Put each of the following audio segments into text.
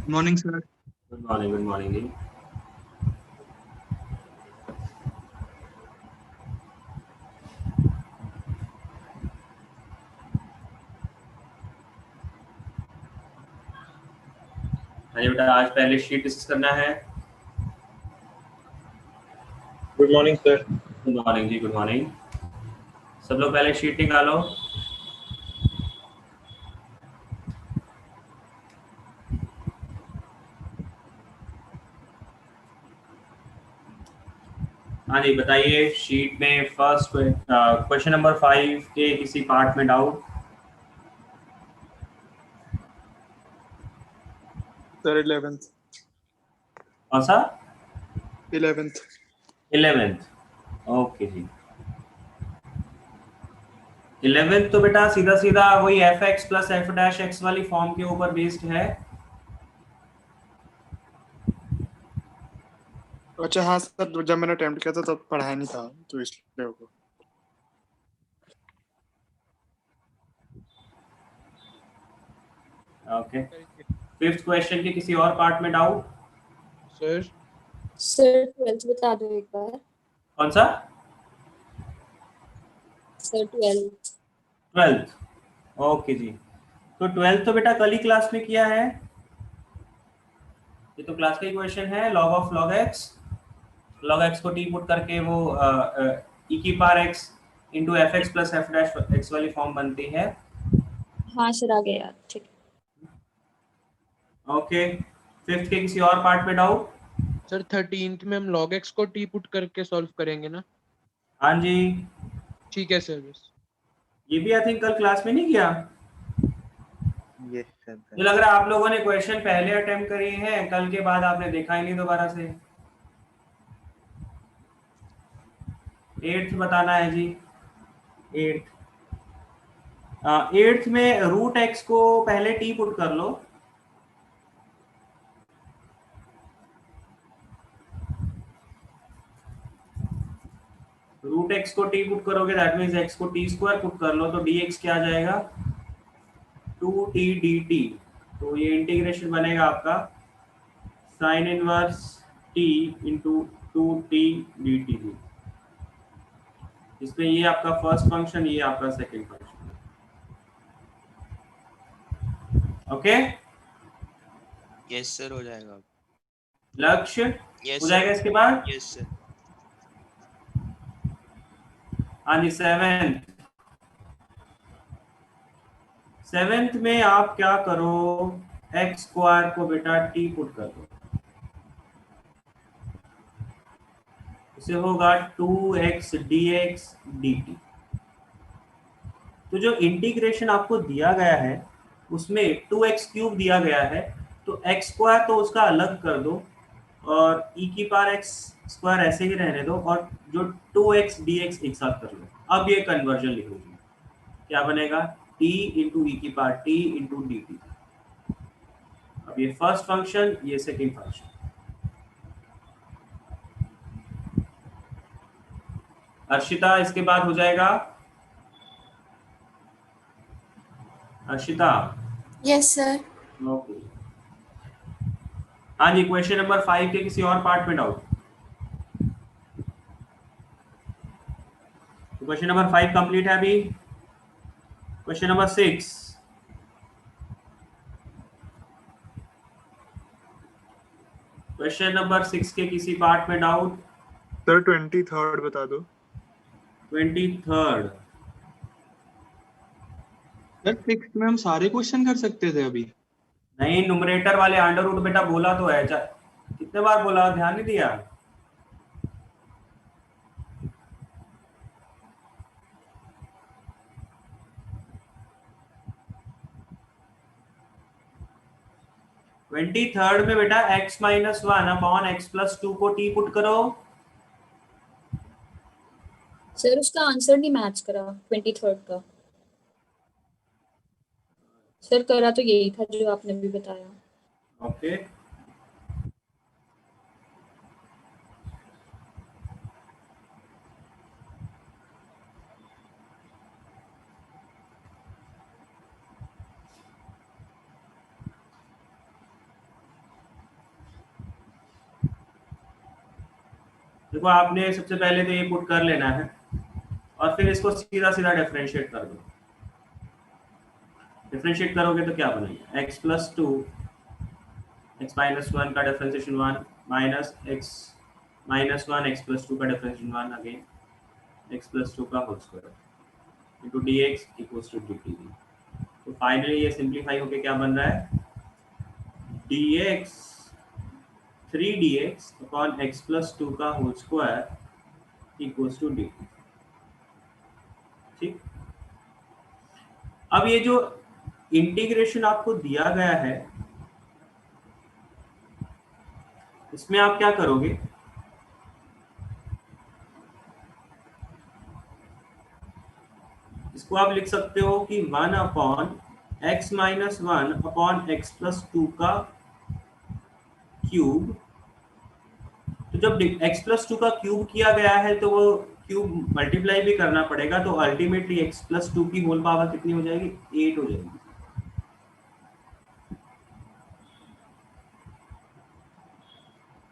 Morning sir. Good morning जी। हाँ बेटा, आज पहले शीट डिस्कस करना है। Good morning sir. Good morning जी, गुड मॉर्निंग। सब लोग पहले शीट निकालो। हाँ जी, बताइए शीट में फर्स्ट क्वेश्चन नंबर 5 के किसी पार्ट में डाउट? Sir 11th। कौन सा? 11th। 11th। ओके जी। 11th तो बेटा सीधा सीधा वही F x plus F dash x वाली फॉर्म के ऊपर बेस्ड है। अच्छा हाँ सर, जब मैंने अटेम्प्ट किया था तब पढ़ाया नहीं था तो इसलिए होगा। ओके। फिफ्थ क्वेश्चन के किसी और पार्ट में डाउट? सर सर 12th बता दो एक बार। कौन सा? Sir 12th। 12th। ओके जी। तो 12th तो बेटा कल ही क्लास में किया है। ये तो क्लास का ही क्वेश्चन है। लॉग ऑफ लॉग एक्स को टी पुट करके वो ई की power x into F x plus F dash x वाली फॉर्म बनती है। हाँ सर आ गया याद, ठीक है। ओके। फिफ्थ के किसी और पार्ट में डाउट? सर 13th में हम log x को t पुट करके सॉल्व करेंगे ना? हाँ जी। ठीक है सर। बस ये भी आई थिंक कल क्लास में नहीं किया। Yes sir. मुझे लग रहा है आप लोगों ने क्वेश्चन पहले अटेम्प्ट करे हैं, कल के बाद आपने देखा ही नहीं दोबारा से। 8th बताना है जी। 8th। 8th में रूट एक्स को पहले टी पुट कर लो। रूट एक्स को टी पुट करोगे दैट मीन्स एक्स को टी स्क्वायर पुट कर लो तो डी एक्स क्या आ जाएगा? 2t dt। तो ये इंटीग्रेशन बनेगा आपका sine inverse t into 2t dt। इसमें ये आपका फर्स्ट फंक्शन, ये आपका second function. Okay. Yes sir, हो जाएगा। लक्ष्य यस हो सर। जाएगा इसके बाद। Yes sir. हाँ जी। सेवेंथ में आप क्या करो, एक्स स्क्वायर को बेटा टी पुट कर दो। इसे होगा 2x dx dt। तो जो इंटीग्रेशन आपको दिया गया है उसमें 2x क्यूब दिया गया है, तो x स्क्वायर तो उसका अलग कर दो और e की पावर x स्क्वायर ऐसे ही रहने दो और जो 2x dx एक साथ कर लो। अब ये कन्वर्जन लिखोगे, क्या बनेगा? t इंटू ई की power t into D T. अब ये फर्स्ट फंक्शन, ये सेकेंड फंक्शन। अर्शिता इसके बाद हो जाएगा। अर्शिता। Yes sir. ओके। हाँ जी, क्वेश्चन नंबर 5 के किसी और पार्ट में डाउट? तो क्वेश्चन नंबर 5 कंप्लीट है अभी। Question number 6। क्वेश्चन नंबर 6 के किसी पार्ट में डाउट? सर 23rd बता दो। 23rd। सर 6th में हम सारे क्वेश्चन कर सकते थे अभी। नहीं, न्यूमरेटर वाले अंडर रूट बेटा बोला तो है। कितने बार बोला, ध्यान नहीं दिया? ट्वेंटी थर्ड में बेटा x minus one upon x plus two को t पुट करो। सर उसका आंसर नहीं मैच करा 23rd का। सर करा तो यही था जो आपने भी बताया। ओके। देखो आपने सबसे पहले तो ये पुट कर लेना है और फिर इसको सीधा सीधा डिफरेंशिएट कर दो। डिफरेंशिएट करोगे तो क्या बनेगा, x प्लस 2 x माइनस 1 का differentiation 1 minus x minus 1 x plus 2 का डिफरेंशिएशन 1 अगेन x प्लस 2 का whole square into dx equals to dt। तो फाइनली ये सिंप्लीफाई होके क्या बन रहा है, dx 3dx upon x plus 2 का whole square equals to dt। ठीक, अब ये जो इंटीग्रेशन आपको दिया गया है इसमें आप क्या करोगे, इसको आप लिख सकते हो कि 1 upon x minus 1 upon x plus 2 का क्यूब। तो जब x प्लस 2 का क्यूब किया गया है तो वो क्यूब मल्टीप्लाई भी करना पड़ेगा, तो अल्टीमेटली x प्लस 2 की होल पावर कितनी हो जाएगी, 8 हो जाएगी।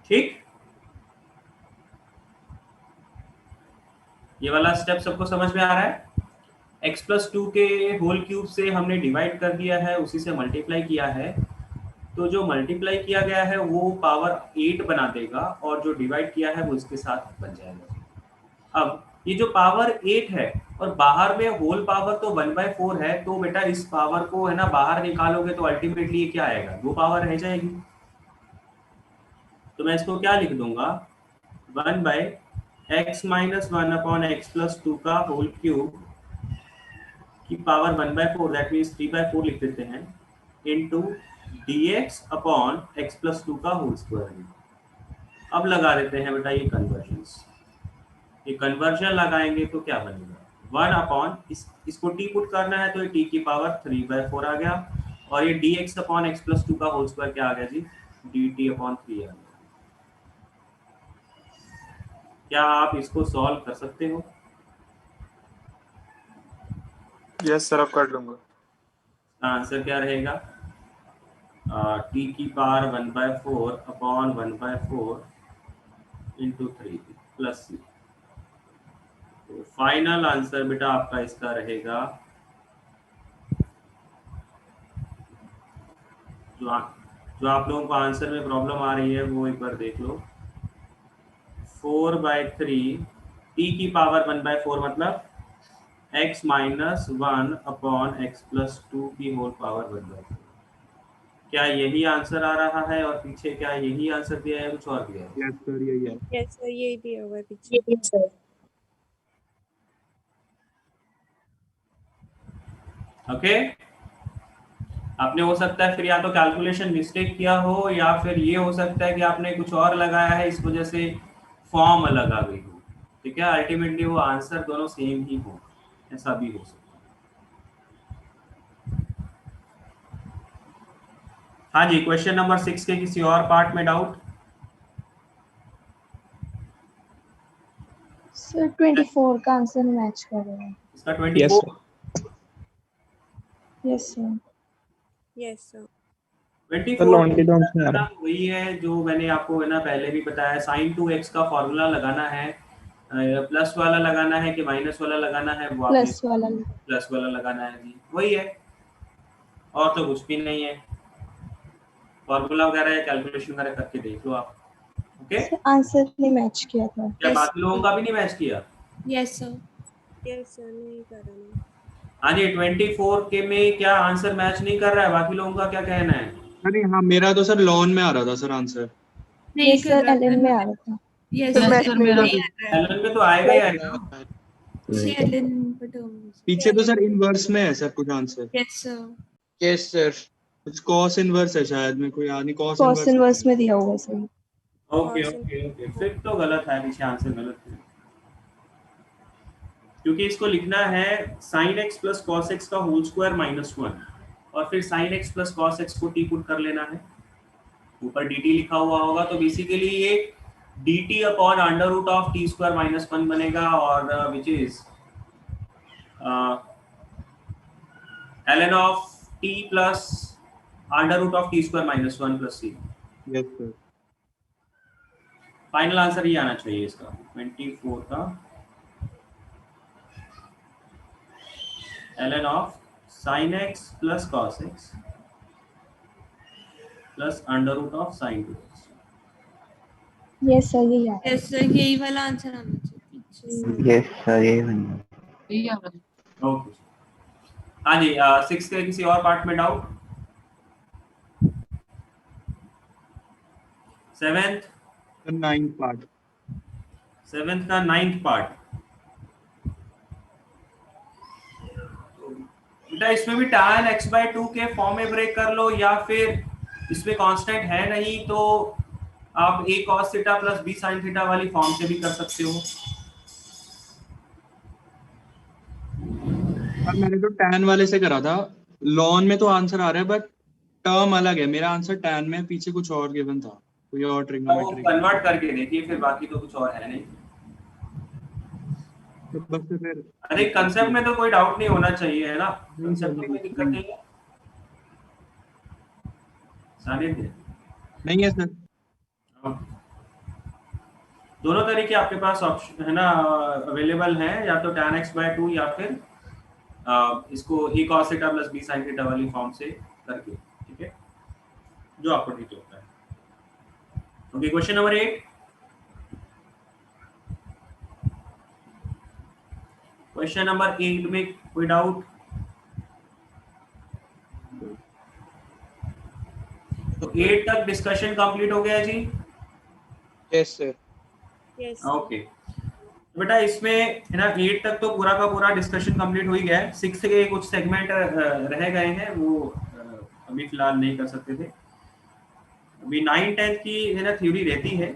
ठीक, ये वाला स्टेप सबको समझ में आ रहा है। x प्लस 2 के होल क्यूब से हमने डिवाइड कर दिया है, उसी से मल्टीप्लाई किया है, तो जो मल्टीप्लाई किया गया है वो पावर 8 बना देगा और जो डिवाइड किया है वो इसके साथ बन जाएगा। अब ये जो पावर 8 है और बाहर में होल पावर तो 1/4 है, तो बेटा इस पावर को है ना बाहर निकालोगे तो अल्टीमेटली ये क्या आएगा, 2 पावर रह जाएगी। तो मैं इसको क्या लिख दूंगा, 1/x minus 1 upon x plus 2 का होल क्यूब की पावर 1/4 दैट मीन्स 3/4 लिख देते हैं into dx upon x plus 2 का होल स्क्वायर। अब लगा देते हैं बेटा ये कन्वर्जन्स, ये कन्वर्जन लगाएंगे तो क्या बनेगा, 1 अपॉन इसको t पुट करना है तो ये t की पावर 3/4 आ गया और ये dx अपॉन x प्लस 2 का होल स्क्वायर क्या आ गया जी, dt अपॉन 3 आ गया। क्या आप इसको सॉल्व कर सकते हो? यस सर, अब कर लूंगा। आंसर क्या रहेगा, t की power 1/4 upon 1/4 into 3 plus c। तो फाइनल आंसर बेटा आपका इसका रहेगा, जो आप लोगों को आंसर में प्रॉब्लम आ रही है वो एक बार देख लो, 4/3 t की पावर 1/4 मतलब x minus 1 upon x plus 2 की होल पावर 1/4। क्या यही आंसर आ रहा है और पीछे क्या यही आंसर दिया है, कुछ और दिया है? यस सर, यही है। यस सर, यही दिया हुआ है पीछे। Yes, sir. ओके, आपने हो सकता है फिर या तो कैलकुलेशन मिस्टेक किया हो या फिर ये हो सकता है कि आपने कुछ और लगाया है इस वजह से फॉर्म अलग आ गई हो। ठीक है, अल्टीमेटली वो आंसर दोनों सेम ही हो, ऐसा भी हो सकता है। हाँ जी, क्वेश्चन नंबर 6 के किसी और पार्ट में डाउट? सर 24 का आंसर मैच कर रहे हैं। इसका 24 यस सर। Yes sir. 24 वही है जो मैंने आपको है ना पहले भी बताया, sin 2x का फॉर्मूला लगाना है, प्लस वाला लगाना है कि माइनस वाला लगाना है, वो आपने प्लस वाला लगाना है जी, वही है और तो कुछ भी नहीं है। फॉर्मूला वगैरह या कैलकुलेशन वगैरह करके देख लो आप। ओके, आंसर नहीं मैच किया था। क्या बाकी लोगों का भी नहीं मैच किया? Yes sir. यस सर, नहीं कर रहा। हाँ जी, 24 के में क्या आंसर मैच नहीं कर रहा है, बाकी लोगों का क्या कहना है? अरे हाँ, मेरा तो सर लॉन में आ रहा था सर आंसर। नहीं सर, एलएन में आ रहा था। यस सर, मेरा एलन में तो आएगा ही आएगा। एलएन पीछे तो सर इनवर्स में है सर कुछ answer. Yes sir. Yes sir, कुछ कॉस इनवर्स है शायद, मेरे को याद नहीं। कॉस इनवर्स में दिया होगा सर। ओके ओके ओके, फिर तो गलत है, पीछे आंसर गलत है, क्योंकि इसको लिखना है sin x plus cos x का होल स्क्वायर माइनस 1 और फिर sin x plus cos x को t पुट कर लेना है, ऊपर dt लिखा हुआ होगा, तो बेसिकली ये dt upon under root of t square minus 1 बनेगा और which is ln of t plus under root of t square minus 1 plus c। Yes sir. Final answer ही आना चाहिए इसका 24 का ln of sin x plus cos x plus under root of sin 2x। Yes sir यही आ रहा yes sir यही वाला आंसर आना चाहिए। यस सर ये बन ओके हाँ जी 6 के किसी और पार्ट में doubt? 7th 9th part 7th का 9th पार्ट। बेटा इसमें भी tan x/2 के फॉर्म में ब्रेक कर लो, या फिर इसमें कांस्टेंट है नहीं तो आप a cos theta plus b sin theta वाली फॉर्म से भी कर सकते हो। अब मैंने तो tan वाले से करा था, लॉन में तो आंसर आ रहा है बट टर्म अलग है। मेरा आंसर tan में पीछे कुछ और गिवन था, कोई और ट्रिग्नोमेट्री कन्वर्ट करके देखिए फिर, बाकी तो कुछ और है नहीं। तो बस फिर अरे कंसेप्ट में तो कोई डाउट नहीं होना चाहिए है ना, कंसेप्ट में कोई दिक्कत नहीं है। सानिध्य नहीं है सर। दोनों तरीके आपके पास ऑप्शन है ना अवेलेबल हैं, या तो tan x/2 या फिर इसको a cos theta plus b sin theta वाली फॉर्म से करके, ठीक है, जो आपको ठीक लगता है। Okay question number 8। Question number 8 में कोई डाउट? तो 8 तक डिस्कशन कंप्लीट हो गया जी? Yes sir. यस ओके बेटा इसमें है ना 8 तक तो पूरा का पूरा डिस्कशन कंप्लीट हो ही गया है। 6 के कुछ सेगमेंट रह गए हैं, वो अभी फिलहाल नहीं कर सकते थे। अभी 9 10 की है ना थ्योरी रहती है।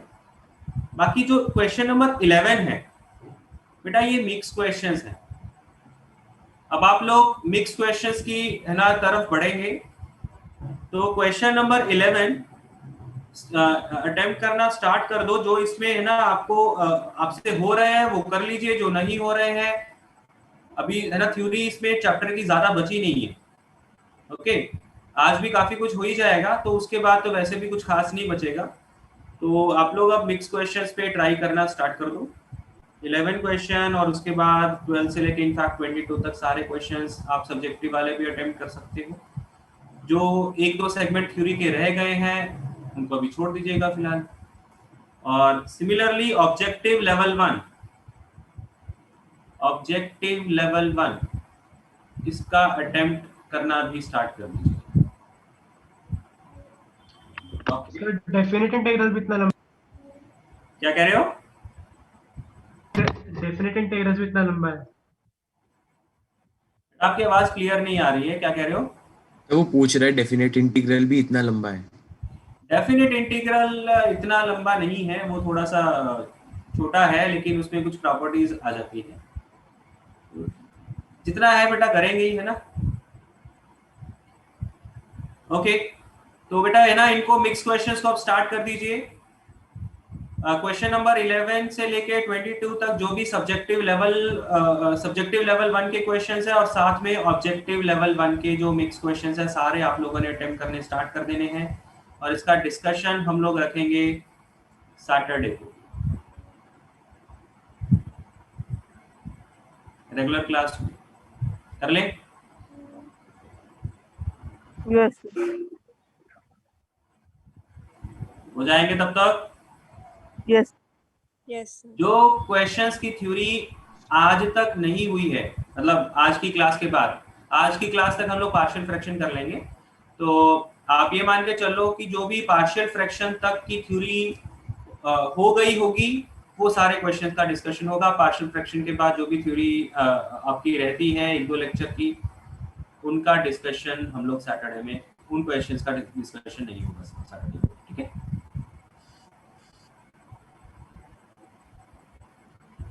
बाकी जो क्वेश्चन नंबर 11 है बेटा ये मिक्स क्वेश्चंस हैं। अब आप लोग मिक्स क्वेश्चंस की है ना तरफ बढ़ेंगे, तो क्वेश्चन नंबर 11 अटेम्प्ट करना स्टार्ट कर दो। जो इसमें है ना आपको आपसे हो रहे हैं वो कर लीजिए, जो नहीं हो रहे हैं अभी है ना थ्योरी इसमें चैप्टर की ज्यादा बची नहीं है। ओके आज भी काफी कुछ हो ही जाएगा, तो उसके बाद तो वैसे भी कुछ खास नहीं बचेगा। तो आप लोग अब मिक्स क्वेश्चंस पे ट्राई करना स्टार्ट कर दो। 11 क्वेश्चन और उसके बाद 12 से लेके इनफैक्ट 22 तक सारे क्वेश्चंस आप सब्जेक्टिव वाले भी अटेम्प्ट कर सकते हो। जो 1-2 सेगमेंट थ्योरी के रह गए हैं उनको अभी छोड़ दीजिएगा फिलहाल। और सिमिलरली ऑब्जेक्टिव लेवल 1 इसका अटेम्प्ट करना भी स्टार्ट कर दीजिए। डेफिनेट इंटीग्रल भी इतना लंबा, क्या कह रहे हो? डेफिनेट इंटीग्रल भी इतना लंबा है? आपकी आवाज क्लियर नहीं आ रही है, क्या कह रहे हो? तो वो पूछ रहा है डेफिनेट इंटीग्रल भी इतना लंबा है? डेफिनेट इंटीग्रल इतना लंबा नहीं है, वो थोड़ा सा छोटा है, लेकिन उसमें कुछ प्रॉपर्टीज आ जाती है। जितना है बेटा करेंगे ही है ना। ओके तो बेटा है ना इनको मिक्स क्वेश्चंस को आप स्टार्ट कर दीजिए। क्वेश्चन नंबर 11 से लेके 22 तक जो भी सब्जेक्टिव लेवल 1 के क्वेश्चंस है और साथ में ऑब्जेक्टिव लेवल 1 के जो मिक्स क्वेश्चंस है सारे आप लोगों ने अटेम्प्ट करने स्टार्ट कर देने हैं। और इसका डिस्कशन हम लोग रखेंगे सैटरडे को रेगुलर क्लास में। कर लें? यस हो जाएंगे तब तक? यस यस जो क्वेश्चंस की थ्योरी आज तक नहीं हुई है, मतलब आज की क्लास के बाद, आज की क्लास तक हम लोग पार्शियल फ्रैक्शन कर लेंगे। तो आप ये मान के चलो कि जो भी पार्शियल फ्रैक्शन तक की थ्योरी हो गई होगी वो सारे क्वेश्चंस का डिस्कशन होगा। पार्शियल फ्रैक्शन के बाद जो भी थ्योरी आपकी रहती है 1-2 लेक्चर की, उनका डिस्कशन हम लोग सैटरडे में, उन क्वेश्चंस का डिस्कशन नहीं होगा सैटरडे, ठीक है?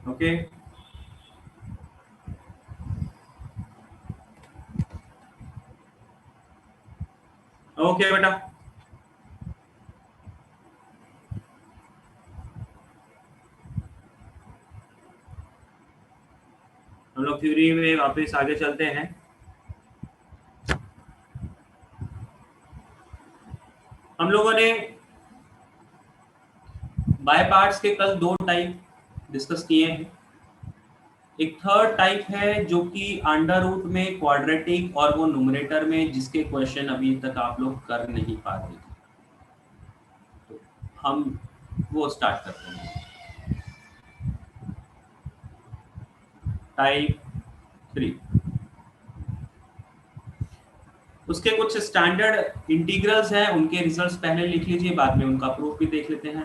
ओके ओके बेटा हम लोग थ्योरी में वापस आगे चलते हैं। हम लोगों ने बाय पार्ट्स के कल 2 टाइप डिस्कस किए हैं। एक थर्ड टाइप है जो कि अंडर रूट में क्वाड्रेटिक और वो न्यूमरेटर में, जिसके क्वेश्चन अभी तक आप लोग कर नहीं पा रहे थे, तो हम वो स्टार्ट करते हैं। टाइप 3, उसके कुछ स्टैंडर्ड इंटीग्रल्स हैं, उनके रिजल्ट्स पहले लिख लीजिए, बाद में उनका प्रूफ भी देख लेते हैं।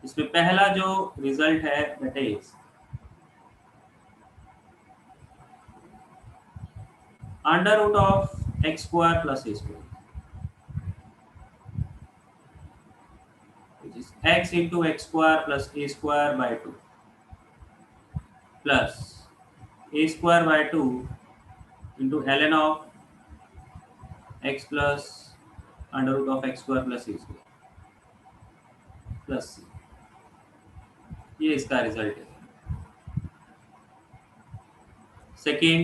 इसमें पहला जो रिजल्ट है that is under root of X square plus A square, which is x into x square plus a square by 2 plus a square by 2 into ln of x plus under root of x square plus a square plus c। ये इसका result है। Second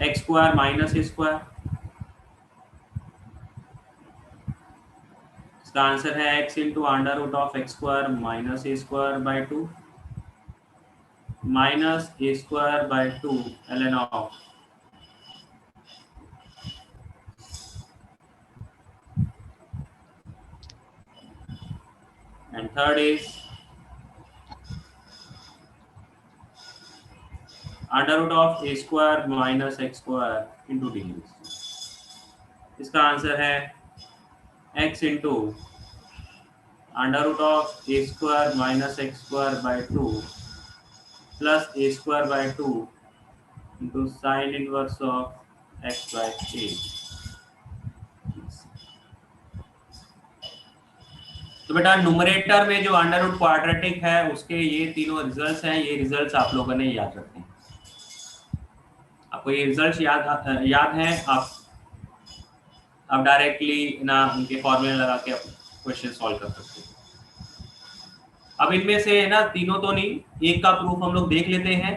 X square minus A square, इसका answer है x into under root of X square minus A square by 2 minus A square by 2 ln of and third is under root of A square minus X square into D. इसका answer है x into under root of A square minus X square by 2 plus A square by 2 into sine inverse of x by ए। तो बेटा numerator में जो under root quadratic है उसके ये तीनों रिजल्ट्स हैं, ये रिजल्ट्स आप लोगों ने याद रखने हैं। आपको ये रिजल्ट्स याद हैं, आप डायरेक्टली ना उनके फॉर्मूले लगा के क्वेश्चन सॉल्व कर सकते हैं। अब इनमें से है ना तीनों तो नहीं, एक का प्रूफ हम लोग देख लेते हैं,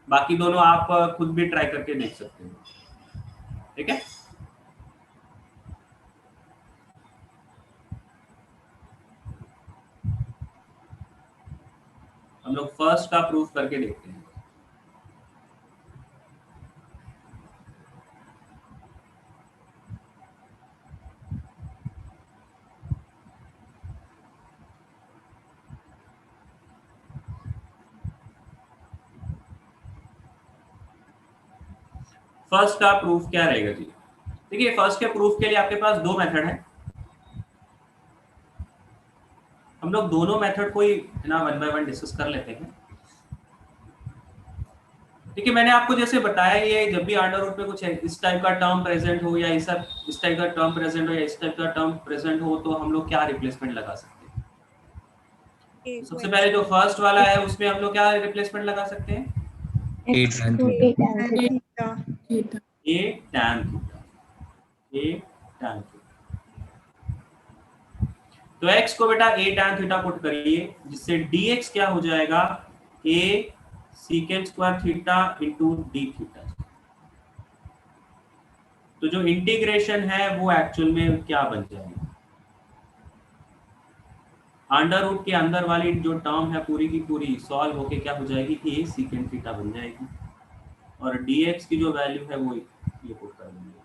बाकी दोनों आप खुद भी ट्राई करके देख सकते हैं। ठीक है, हम लोग फर्स्ट का प्रूफ करके देखते हैं। फर्स्ट का प्रूफ क्या रहेगा जी? देखिए फर्स्ट के प्रूफ के लिए आपके पास 2 मेथड है। हम लोग दोनों मेथड को ही ना 1 बाय 1 डिस्कस कर लेते हैं। देखिए मैंने आपको जैसे बताया, ये जब भी अंडर रूट में कुछ इस टाइप का टर्म प्रेजेंट हो या इस टाइप का टर्म प्रेजेंट हो या इस टाइप का टर्म प्रेजेंट हो, तो हम लोग क्या रिप्लेसमेंट लगा सकते हैं? सबसे पहले जो फर्स्ट वाला है उसमें हम लोग क्या रिप्लेसमेंट लगा सकते हैं? A tan theta। A tan theta. तो x को बेटा A tan थीटा पुट करिए, जिससे dx क्या हो जाएगा? A secant square theta into D theta. तो जो इंटीग्रेशन है वो एक्चुअल में क्या बन जाएगा? अंडर रूट के अंदर वाली जो टर्म है पूरी की पूरी सॉल्व होके क्या हो जाएगी? A secant थीटा बन जाएगी, और dx की जो वैल्यू है वो ये पुट कर देंगे।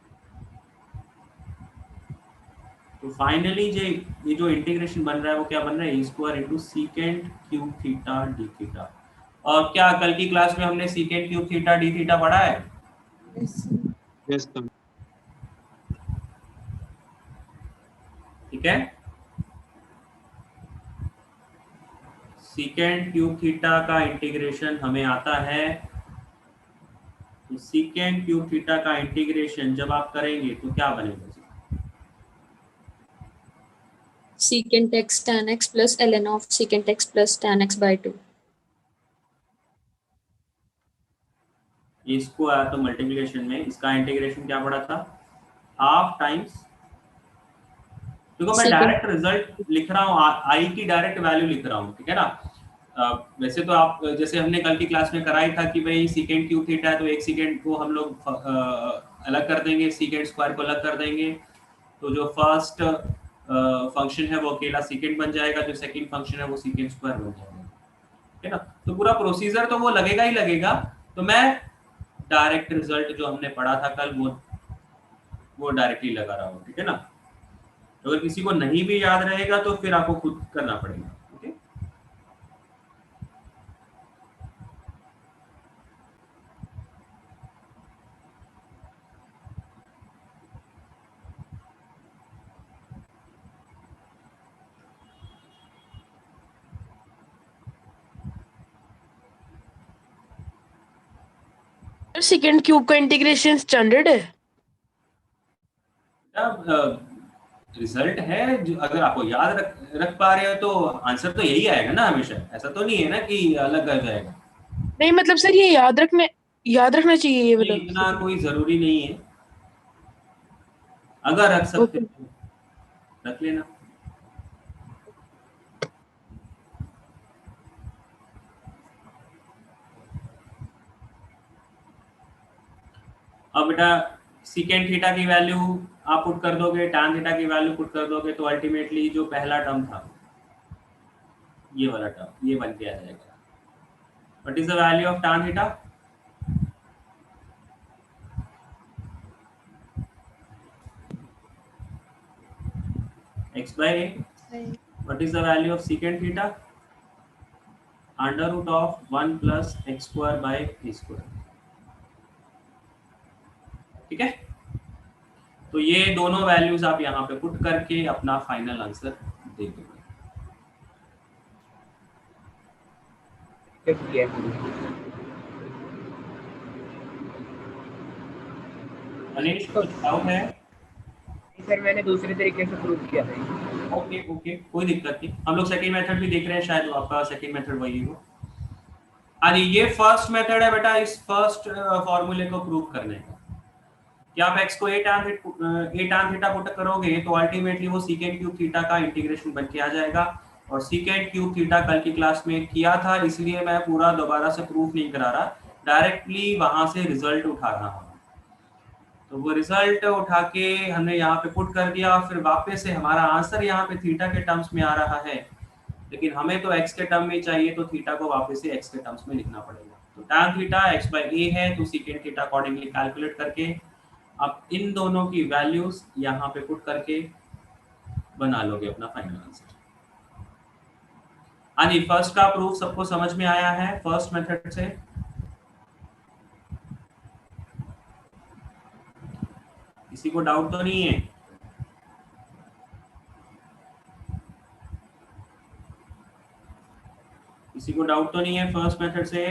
तो फाइनली ये जो इंटीग्रेशन बन रहा है वो क्या बन रहा है? A square into secant cube theta D theta. और क्या कल की क्लास में हमने secant cube theta D theta पढ़ा है? Yes sir. ठीक है, सीकेंट क्यूब थीटा का इंटीग्रेशन हमें आता है। तो सीकेंट क्यूब थीटा का इंटीग्रेशन जब आप करेंगे तो क्या बनेगा? secant x tan x plus ln of secant x plus tan x by 2। इसको आया तो मल्टीप्लिकेशन में इसका इंटीग्रेशन क्या पड़ा था? हाफ टाइम्स, देखो मैं डायरेक्ट रिजल्ट लिख रहा हूँ, आई की डायरेक्ट वैल्यू लिख रहा हूँ, ठीक है ना। वैसे तो आप जैसे हमने कल की क्लास में कराई था कि भाई सीकेंड क्यूब थीटा है तो एक सीकेंड को हम लोग अलग कर देंगे, सीकेंड स्क्वायर को अलग कर देंगे, तो जो फर्स्ट फंक्शन है वो अकेला सीकेंड बन जाएगा, जो सेकंड फंक्शन है वो सीकेंड स्क्वायर बन जाएगा, ठीक है ना। तो पूरा प्रोसीजर तो वो लगेगा ही लगेगा। तो मैं डायरेक्ट रिजल्ट जो हमने पढ़ा था कल वो डायरेक्टली लगा रहा हूँ, ठीक है ना। अगर किसी को नहीं भी याद रहेगा तो फिर आपको खुद करना पड़ेगा, ओके। सेकंड क्यूब का इंटीग्रेशन स्टैंडर्ड है? रिजल्ट है जो अगर आपको याद रख पा रहे हो तो आंसर तो यही आएगा ना हमेशा, ऐसा तो नहीं है ना कि अलग आ जाएगा। नहीं मतलब सर ये याद रखना चाहिए ये मतलब इतना कोई जरूरी नहीं है, अगर रख सकते हो रख लेना। अब बेटा सीकेंड थीटा की वैल्यू आप पुट कर दोगे, टैन थीटा की वैल्यू पुट कर दोगे, तो अल्टीमेटली जो पहला टर्म था ये वाला टर्म ये बन के आ जाएगा। What is the value of tan theta? x by a. What is the value of secant theta? Under root of 1 plus x square by a square. ठीक है, तो ये दोनों वैल्यूज आप यहाँ पे पुट करके अपना फाइनल आंसर दे दोगे। अनिश कुछ डाउट है? सर मैंने दूसरे तरीके से प्रूव किया था। ओके कोई दिक्कत नहीं, हम लोग सेकंड मेथड भी देख रहे हैं, शायद आपका सेकंड मेथड वही हो। हाँ जी, ये फर्स्ट मेथड है बेटा, इस फर्स्ट फॉर्मूले को प्रूव करने का कि आप x को a tan थीटा पुट करोगे तो अल्टीमेटली वो secant क्यूब थीटा का इंटीग्रेशन बन के आ जाएगा। और secant क्यूब थीटा कल की क्लास में किया था, इसलिए मैं पूरा दोबारा से प्रूफ नहीं करा रहा, डायरेक्टली वहां से रिजल्ट उठा रहा हूँ। तो वो रिजल्ट उठा के हमने यहाँ पे पुट कर दिया, फिर वापस से हमारा आंसर यहाँ पे थीटा के टर्म्स में आ रहा है, लेकिन हमें तो x के टर्म में चाहिए, तो थीटा को वापस से x के टर्म्स में लिखना पड़ेगा। तो tan theta x by a है, तो secant थीटा अकॉर्डिंगली कैलकुलेट करके आप इन दोनों की वैल्यूज यहाँ पे पुट करके बना लोगे अपना फाइनल आंसर। हाँ जी, फर्स्ट का प्रूफ सबको समझ में आया है फर्स्ट मेथड से? किसी को डाउट तो नहीं है? किसी को डाउट तो नहीं है फर्स्ट मेथड से?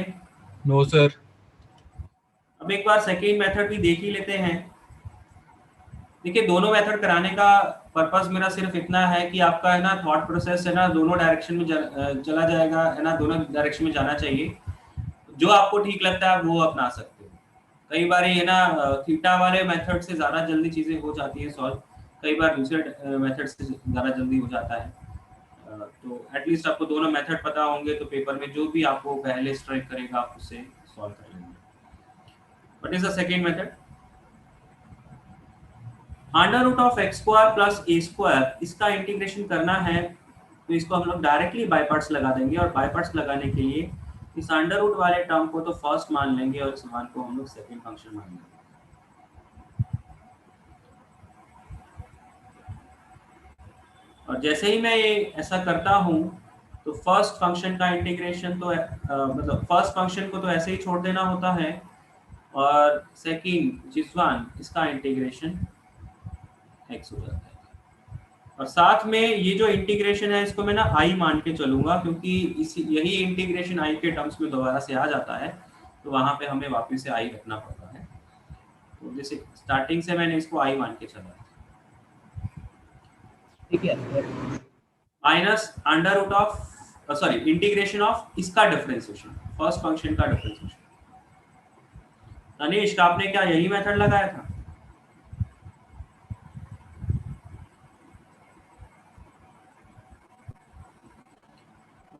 No sir. अब एक बार सेकेंड मेथड भी देख ही लेते हैं। देखिए, दोनों मेथड कराने का पर्पस मेरा सिर्फ इतना है कि आपका है ना थॉट प्रोसेस है ना दोनों डायरेक्शन में चला जाएगा, है ना, दोनों डायरेक्शन में जाना चाहिए। जो आपको ठीक लगता है वो अपना सकते हो। कई बार ये ना थीटा वाले मेथड से ज़्यादा जल्दी चीज़ें हो जाती है सॉल्व, कई बार दूसरे मेथड से ज़्यादा जल्दी हो जाता है। तो एटलीस्ट आपको दोनों मेथड पता होंगे तो पेपर में जो भी आपको पहले स्ट्राइक करेगा आप उससे सॉल्व कर लेंगे। What is the second method? Under root of X square plus A square, इसका इंटीग्रेशन करना है तो इसको हम लोग डायरेक्टली बाय पार्ट्स लगा देंगे, और बाय पार्ट्स लगाने के लिए इस अंडर रूट वाले टर्म को तो फर्स्ट मान लेंगे और इस मान को हम लोग सेकंड फंक्शन मान लेंगे। और जैसे ही मैं ये ऐसा करता हूँ तो फर्स्ट फंक्शन का इंटीग्रेशन तो मतलब फर्स्ट फंक्शन को तो ऐसे ही छोड़ देना होता है, और सेकंड जिस वन इसका इंटीग्रेशन x हो जाता है। और साथ में ये जो इंटीग्रेशन है इसको मैं ना i मान के चलूंगा, क्योंकि यही इंटीग्रेशन i के टर्म्स में दोबारा से आ जाता है, तो वहां पे हमें वापस से i रखना पड़ता है। तो जैसे स्टार्टिंग से मैंने इसको i मान के चला, ठीक है, minus under root of sorry integration of इसका डिफरेंशिएशन, फर्स्ट फंक्शन का डिफरेंशिएशन। तनिष्क, आपने क्या यही मेथड लगाया था?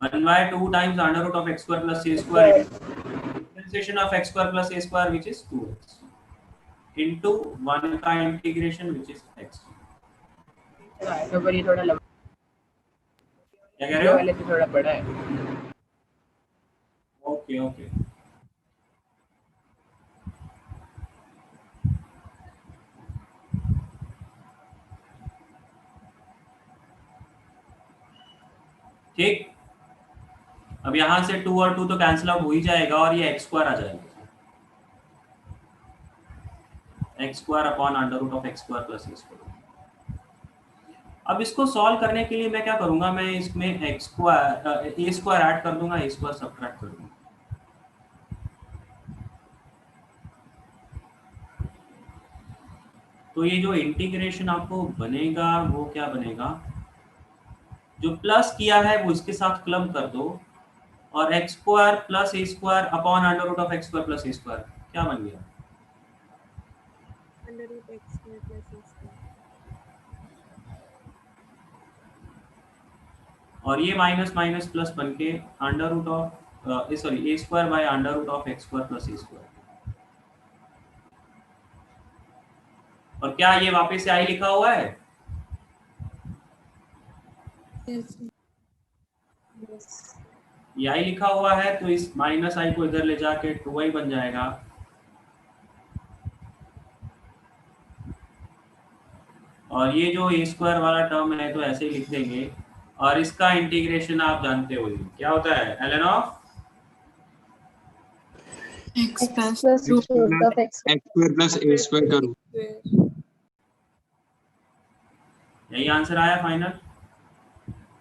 1 by 2 times under root of x square plus a square differentiation of x square plus a square which is 2x into 1 का integration which is x। तो पर ये थोड़ा लंबा, क्या कह ये रहे हो? वाले से थोड़ा बड़ा है। ओके ओके, ठीक। अब यहां से 2 और 2 तो कैंसिल आउट हो ही जाएगा और ये x स्क्वायर आ जाएगा, x square upon under root of x square plus a square. अब इसको सॉल्व करने के लिए मैं क्या करूंगा, मैं इसमें x square a square add कर दूंगा, a स्क्वायर सब्ट्रैक्ट कर दूंगा। तो ये जो इंटीग्रेशन आपको बनेगा वो क्या बनेगा, जो प्लस किया है वो इसके साथ क्लब कर दो और x square plus a square upon under root of x square plus a square क्या बन गया, under root x square plus a square. और ये माइनस माइनस प्लस बन के under root of sorry a square by under root of x square plus a square. और क्या ये वापस से आई लिखा हुआ है? Yes. ये आई लिखा हुआ है तो इस माइनस आई को इधर ले जाके 2i बन जाएगा। और ये जो a स्क्वायर वाला टर्म है तो ऐसे ही लिख देंगे और इसका इंटीग्रेशन आप जानते हो क्या होता है, ln of x plus plus x root of x square plus a square का रूट। यही आंसर आया फाइनल,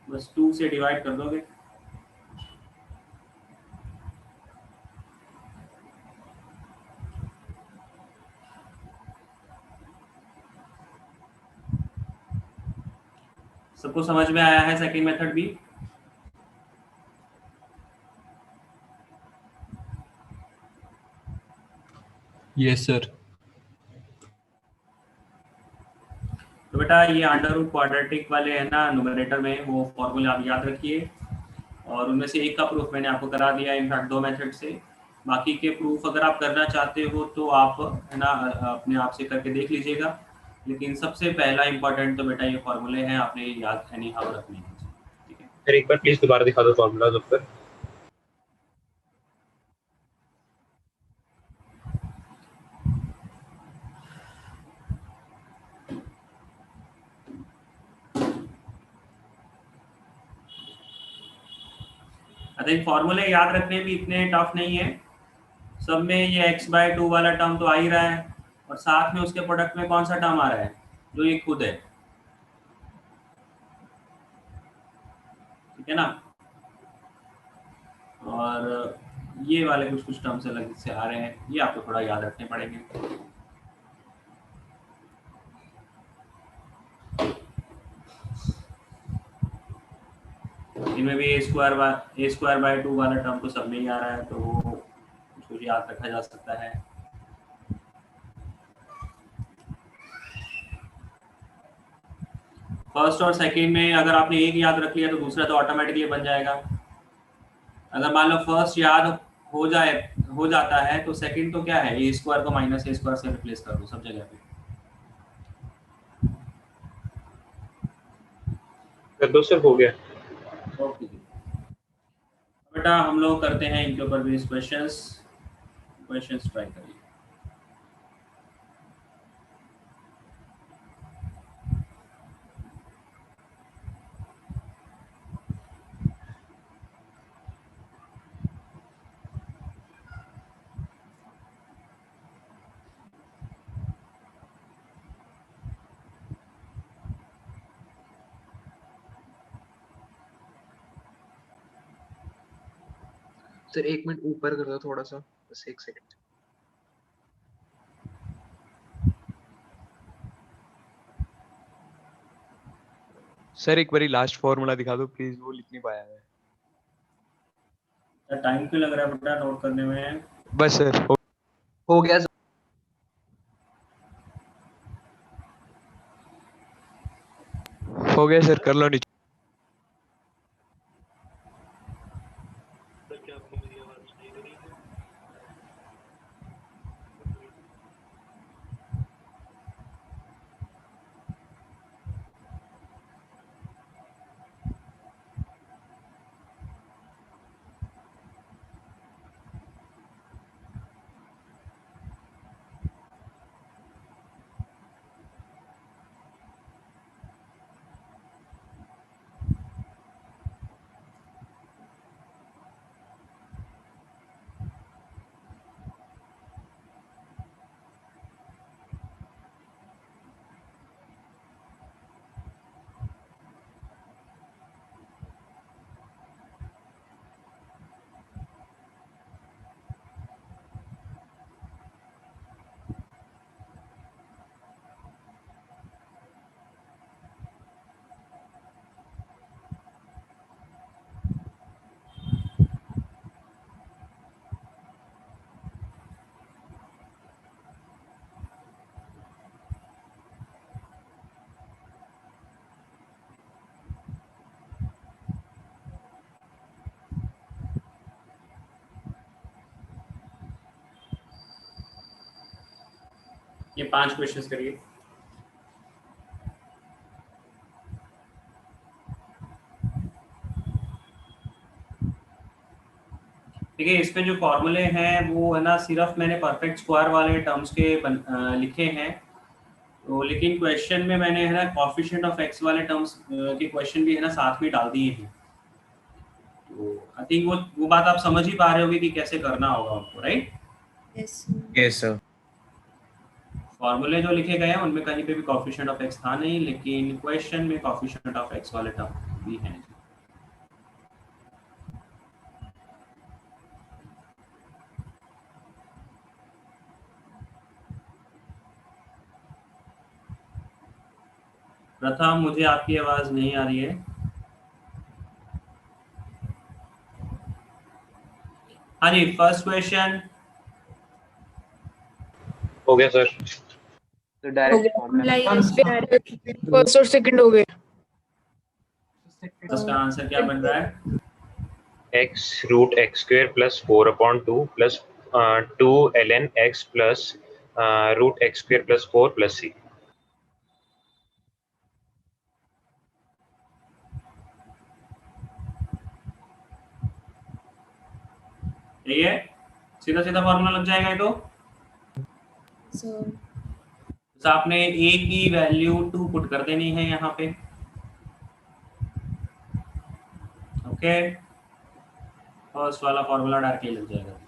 बस 2 से डिवाइड कर दोगे। सबको समझ में आया है सेकंड मेथड भी? Yes sir. तो बेटा ये अंडर रूट क्वाड्रेटिक वाले है ना न्यूमरेटर में, वो फॉर्मूले आप याद रखिए और उनमें से एक का प्रूफ मैंने आपको करा दिया, इनफैक्ट 2 मेथड से। बाकी के प्रूफ अगर आप करना चाहते हो तो आप है ना अपने आप से करके देख लीजिएगा, लेकिन सबसे पहला इंपॉर्टेंट तो बेटा ये फॉर्मूले हैं, आपने याद एनी हाउ रखने हैं। ठीक है सर एक बार प्लीज दोबारा दिखा दो फॉर्मूला ऊपर। अरे फॉर्मूले याद रखने भी इतने टफ नहीं है, सब में ये x/2 वाला टर्म तो आ ही रहा है और साथ में उसके प्रोडक्ट में कौन सा टर्म आ रहा है, जो ये खुद है, ठीक है ना। और ये वाले कुछ कुछ टर्म्स अलग से आ रहे हैं, ये आपको थोड़ा याद रखने पड़ेंगे। इनमें भी a स्क्वायर बाय 2 वाला टर्म तो सब में ही आ रहा है, तो वो उसको याद रखा जा सकता है। फर्स्ट और सेकंड में अगर आपने एक याद रख लिया तो दूसरा तो ऑटोमेटिकली बन जाएगा। अगर मान लो फर्स्ट याद हो जाता है तो सेकंड तो क्या है, a स्क्वायर को माइनस a स्क्वायर से रिप्लेस कर दो सब जगह पे। कर दो सर, हो गया। ओके बेटा हम लोग करते हैं इनके ऊपर भी क्वेश्चंस ट्राई करिए। सर 1 मिनट ऊपर कर दो थोड़ा सा, बस 1 सेकंड। सर एक बारी लास्ट फॉर्मूला दिखा दो प्लीज, वो लिख नहीं पाया मैं। टाइम क्यों लग रहा है बेटा नोट करने में? बस सर हो गया सर। हो गया सर, कर लो नीचे। ये 5 क्वेश्चंस करिए। ठीक है, इसमें जो फॉर्मूले हैं वो है ना, सिर्फ मैंने परफेक्ट स्क्वायर वाले टर्म्स के लिखे हैं, तो लेकिन क्वेश्चन में मैंने है ना कोएफिशिएंट ऑफ एक्स वाले टर्म्स के क्वेश्चन भी है ना साथ में डाल दिए हैं। तो आई थिंक वो बात आप समझ ही पा रहे होगे कि कैसे करना होगा उनको, राइट? Yes sir. फॉर्मूले जो लिखे गए हैं उनमें कहीं पे भी कोएफिशिएंट ऑफ एक्स था नहीं, लेकिन क्वेश्चन में कोएफिशिएंट ऑफ एक्स वाले टर्म भी हैं। प्रथम, मुझे आपकी आवाज नहीं आ रही है। हाँ जी, फर्स्ट क्वेश्चन हो गया सर। तो डायरेक्ट फॉर्मूला फर्स्ट और सेकंड हो गए। इसका आंसर क्या बन रहा है? x root X square plus 4/2 plus 2 ln x plus root X square plus 4 plus c। यही है, सीधा सीधा फॉर्मूला लग जाएगा ये तो। तो आपने a की वैल्यू 2 पुट कर देनी है यहाँ पे। ओके, फर्स्ट वाला फॉर्मूला डायरेक्टली लग जाएगा।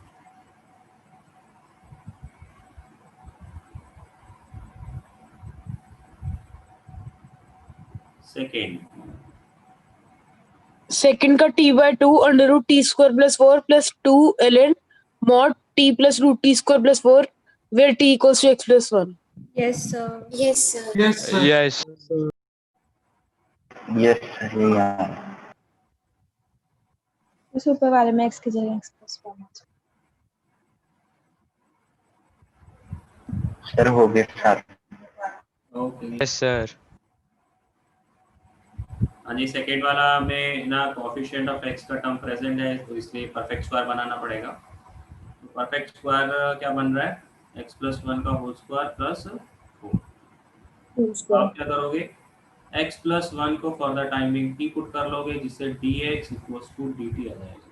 सेकंड का t/2 under root T square plus 4 plus 2 ln mod t plus root T square plus 4 where t equals to x plus 1। Yes sir. Yes sir. Yes sir. Yes yes sir, ये यार उस ऊपर वाले में x की जगह x plus 1 है। Sir हो गया सर। Okay, yes sir. हाँ जी, सेकेंड वाला में ना कोएफिशिएंट ऑफ एक्स का टर्म प्रेजेंट है, तो इसलिए परफेक्ट स्क्वायर बनाना पड़ेगा। तो परफेक्ट स्क्वायर क्या बन रहा है? x प्लस 1 का होल स्क्वायर प्लस 4। आप क्या करोगे? x प्लस 1 को for the timing t put कर लोगे, जिससे dx इक्वल्स टू dt आ जाएगा।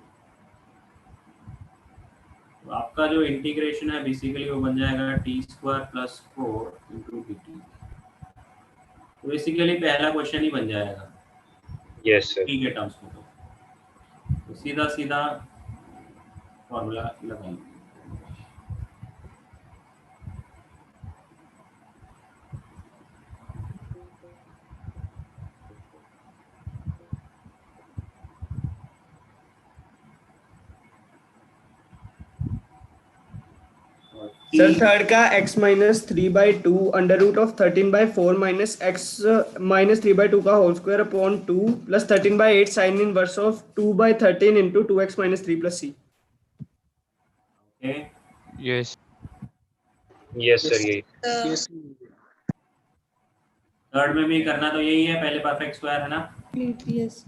तो आपका जो इंटीग्रेशन है बेसिकली वो बन जाएगा t स्क्वायर प्लस 4 इंटू dt। तो बेसिकली पहला क्वेश्चन ही बन जाएगा यस सर। t के टर्म्स में। तो सीधा सीधा फॉर्मूला लगाइए। सर थर्ड का x minus 3/2 under root of 13/4 minus x minus 3/2 का whole square upon 2 plus 13/8 sine inverse of 2/13 into 2x minus 3 plus c। Yes yes sir, यही। थर्ड में भी करना तो यही है, पहले परफेक्ट स्क्वायर है ना। Yes.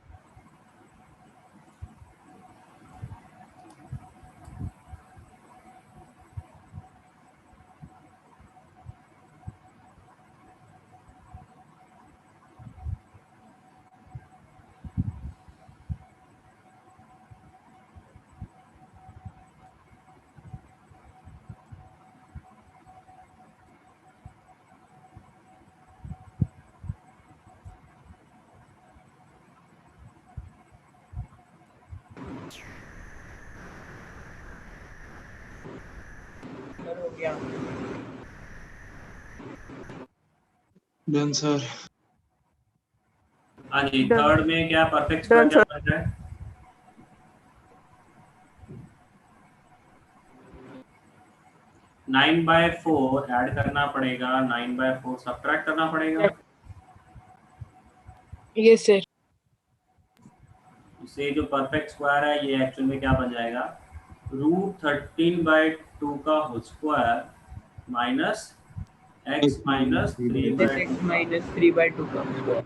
हो गया। Done sir. हाँ जी, थर्ड में क्या परफेक्ट स्क्वायर क्या बन रहा है? नाइन बाय 4 ऐड करना पड़ेगा, 9/4 सब्ट्रैक्ट करना पड़ेगा। Yes sir. इससे जो परफेक्ट स्क्वायर है ये एक्चुअल में क्या बन जाएगा? रूट 13/2 का whole square minus x minus 3/2 का स्क्वायर।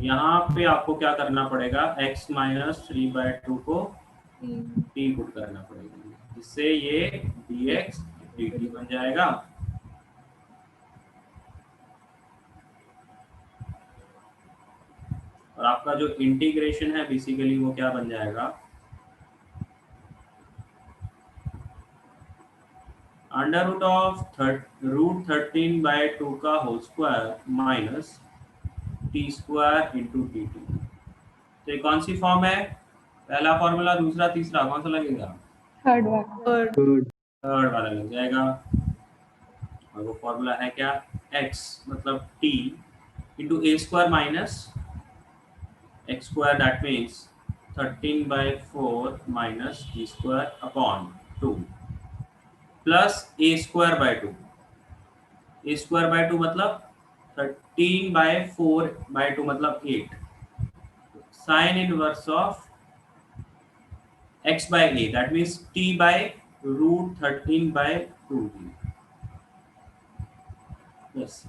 यहाँ पे आपको क्या करना पड़ेगा? x माइनस 3/2 को t पुट करना पड़ेगा, इससे ये dx dt बन जाएगा। और आपका जो इंटीग्रेशन है बेसिकली वो क्या बन जाएगा, under root of root 13 by 2 का whole square minus T square into D T. तो ये कौन सी फॉर्म है, पहला फॉर्मूला, दूसरा, तीसरा, कौन सा लगेगा? थर्ड वाला। थर्ड वाला लग जाएगा। और वो फॉर्मूला है क्या, x मतलब t into A square minus X square, that means 13/4 minus T square upon 2 plus A square by 2। A square by 2 मतलब 13/4/2 मतलब 8। Sign inverse of x by a, that means t by root 13/2. Yes.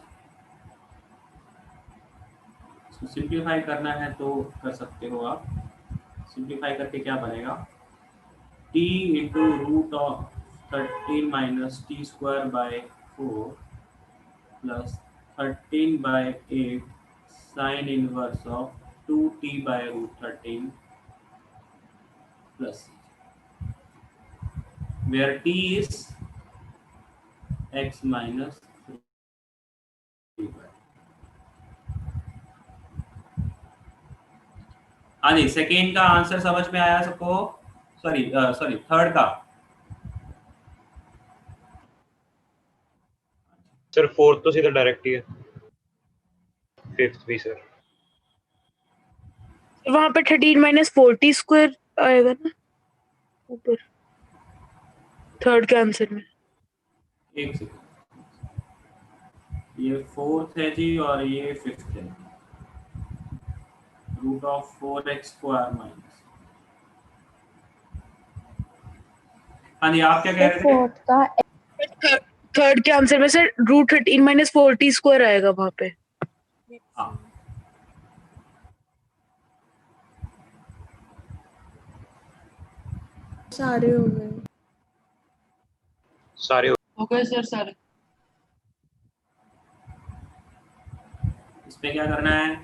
इसको simplify करना है तो कर सकते हो आप। सिंप्लीफाई करके क्या बनेगा, t into root of 13 minus T square by 4 plus 13/8 sine inverse of 2t by root 13 plus where t is x minus 3. हाँ जी, सेकेंड का आंसर समझ में आया सबको? सॉरी थर्ड का। सर फोर्थ तो सीधा डायरेक्ट ही है, फिफ्थ भी सर। वहां पे 13 माइनस 40 स्क्वायर आएगा ना ऊपर थर्ड के आंसर में। एक सेकंड, ये फोर्थ है जी और ये फिफ्थ है। Root of 4x square minus, हाँ जी आप क्या कह रहे थे? फोर्थ का थर्ड के आंसर में से रूट 13 माइनस 40 स्क्वायर आएगा वहां पे। हाँ सारे हो गए। सारे हो गए सर सारे। इसमें क्या करना है,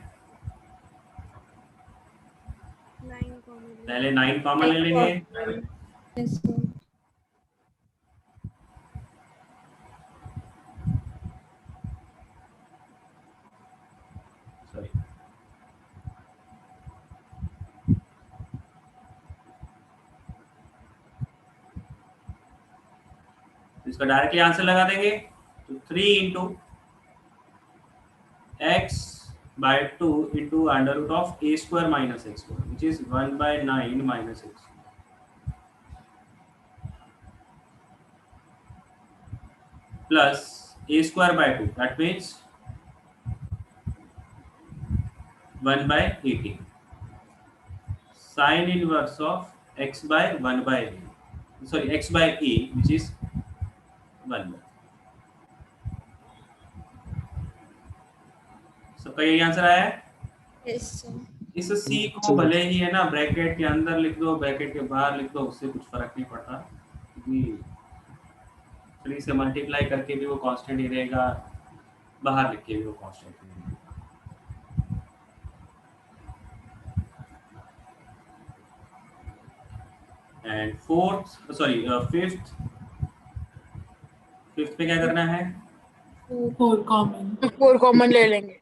पहले 9 कॉमन ले लेंगे। सॉरी इसका डायरेक्टली आंसर लगा देंगे तो 3 into x by 2 into under root of a square minus x square, which is 1/9 minus x plus a square by 2, that means 1/18 sin inverse of x by 1/a, sorry x by a, which is 1। सबका यही answer आया है? Yes, sir. इस सी को भले ही है ना bracket के अंदर लिख दो, ब्रैकेट के बाहर लिख दो, उससे कुछ फर्क नहीं पड़ता, क्योंकि 3 से मल्टीप्लाई करके भी वो कांस्टेंट ही रहेगा, बाहर लिख के भी वो कांस्टेंट ही रहेगा। एंड फिफ्थ पे क्या करना है, 4 कॉमन ले लेंगे।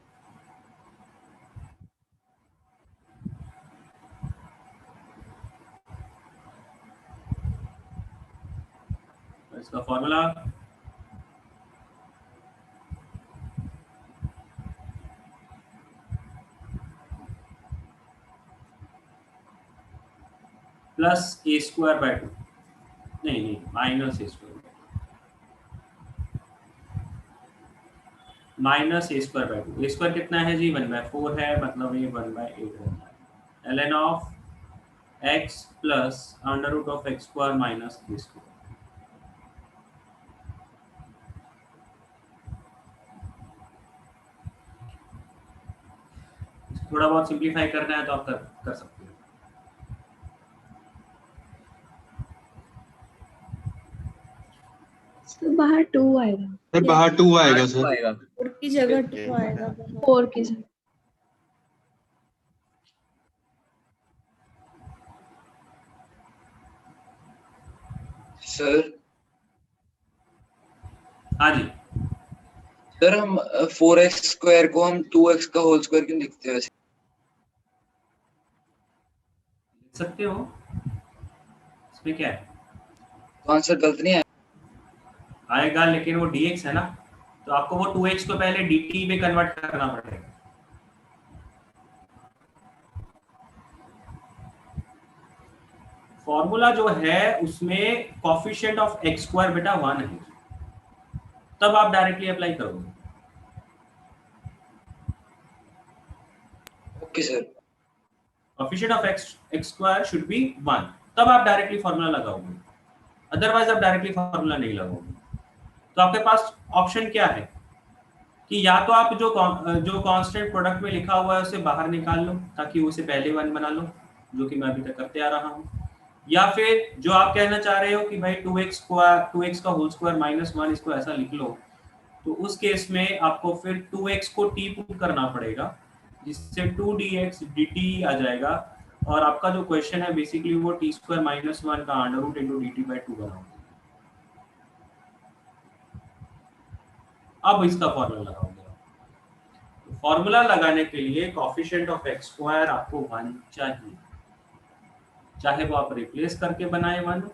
इसका formula plus A square by 2, नहीं minus A square, minus A square by 2। A square कितना है जी, 1/4 है, मतलब ये 1/8 रहता है। ln of x plus under root of X square minus A square. थोड़ा बहुत सिंप्लीफाई करना है तो आप कर सकते हो। बाहर 2 आएगा। सर बाहर 2 आएगा सर। आएगा 4 की जगह 2 आएगा। 4 की जगह। सर हाँ जी सर हम 4x स्क्वायर को हम 2x का होल स्क्वायर क्यों लिखते हैं वैसे? लिख सकते हो, इसमें क्या है? तो आंसर गलत नहीं आएगा, लेकिन वो dx है ना, तो आपको वो 2x को पहले dt में कन्वर्ट करना पड़ेगा। फॉर्मूला जो है उसमें कोफिशिएंट ऑफ x स्क्वायर बेटा 1 है, तब आप डायरेक्टली अप्लाई करोगे। Okay sir. Coefficient of x square should be 1, तब आप डायरेक्टली फॉर्मूला लगाओगे, अदरवाइज आप डायरेक्टली फॉर्मूला नहीं लगाओगे। तो आपके पास ऑप्शन क्या है कि या तो आप जो कांस्टेंट प्रोडक्ट में लिखा हुआ है उसे बाहर निकाल लो ताकि उसे पहले 1 बना लो, जो कि मैं अभी तक करते आ रहा हूँ, या फिर जो आप कहना चाह रहे हो कि भाई 2x का होल स्क्वायर -1 इसको ऐसा लिख लो, तो उस केस में आपको फिर 2x को t पुट करना पड़ेगा, जिससे 2dx dt आ जाएगा, और आपका जो क्वेश्चन है बेसिकली वो t² -1 का अंडर रूट dt/2 बनाओगे। अब इसका फॉर्मूला लगाओगे। फॉर्मूला लगाने के लिए कोफिशिएंट ऑफ x स्क्वायर आपको 1 चाहिए, चाहे वो आप रिप्लेस करके बनाए 1,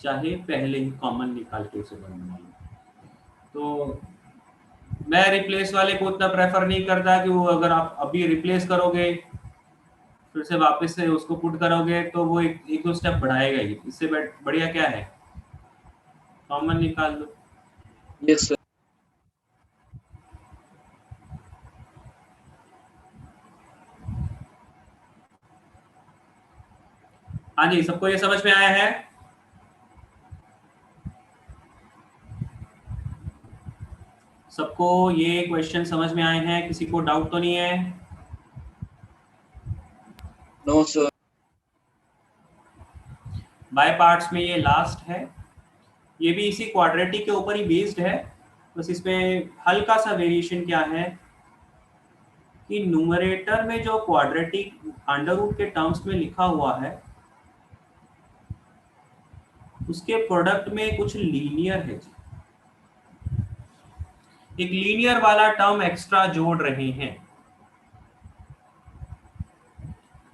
चाहे पहले ही कॉमन निकाल के उसे 1 बना लो। तो मैं रिप्लेस वाले को उतना प्रेफर नहीं करता कि वो अगर आप अभी रिप्लेस करोगे फिर से वापस से उसको पुट करोगे तो वो एक दो स्टेप बढ़ाएगा ही। इससे बढ़िया क्या है, कॉमन निकाल लो। Yes sir. हाँ जी, सबको ये समझ में आया है? सबको ये क्वेश्चन समझ में आए हैं? किसी को डाउट तो नहीं है? No sir. बाय पार्ट्स में ये लास्ट है, ये भी इसी क्वाड्रेटिक के ऊपर ही बेस्ड है, बस इसमें हल्का सा वेरिएशन क्या है कि न्यूमरेटर में जो क्वाड्रेटिक अंडर रूट के टर्म्स में लिखा हुआ है उसके प्रोडक्ट में कुछ लीनियर है जी, एक लीनियर वाला टर्म एक्स्ट्रा जोड़ रहे हैं।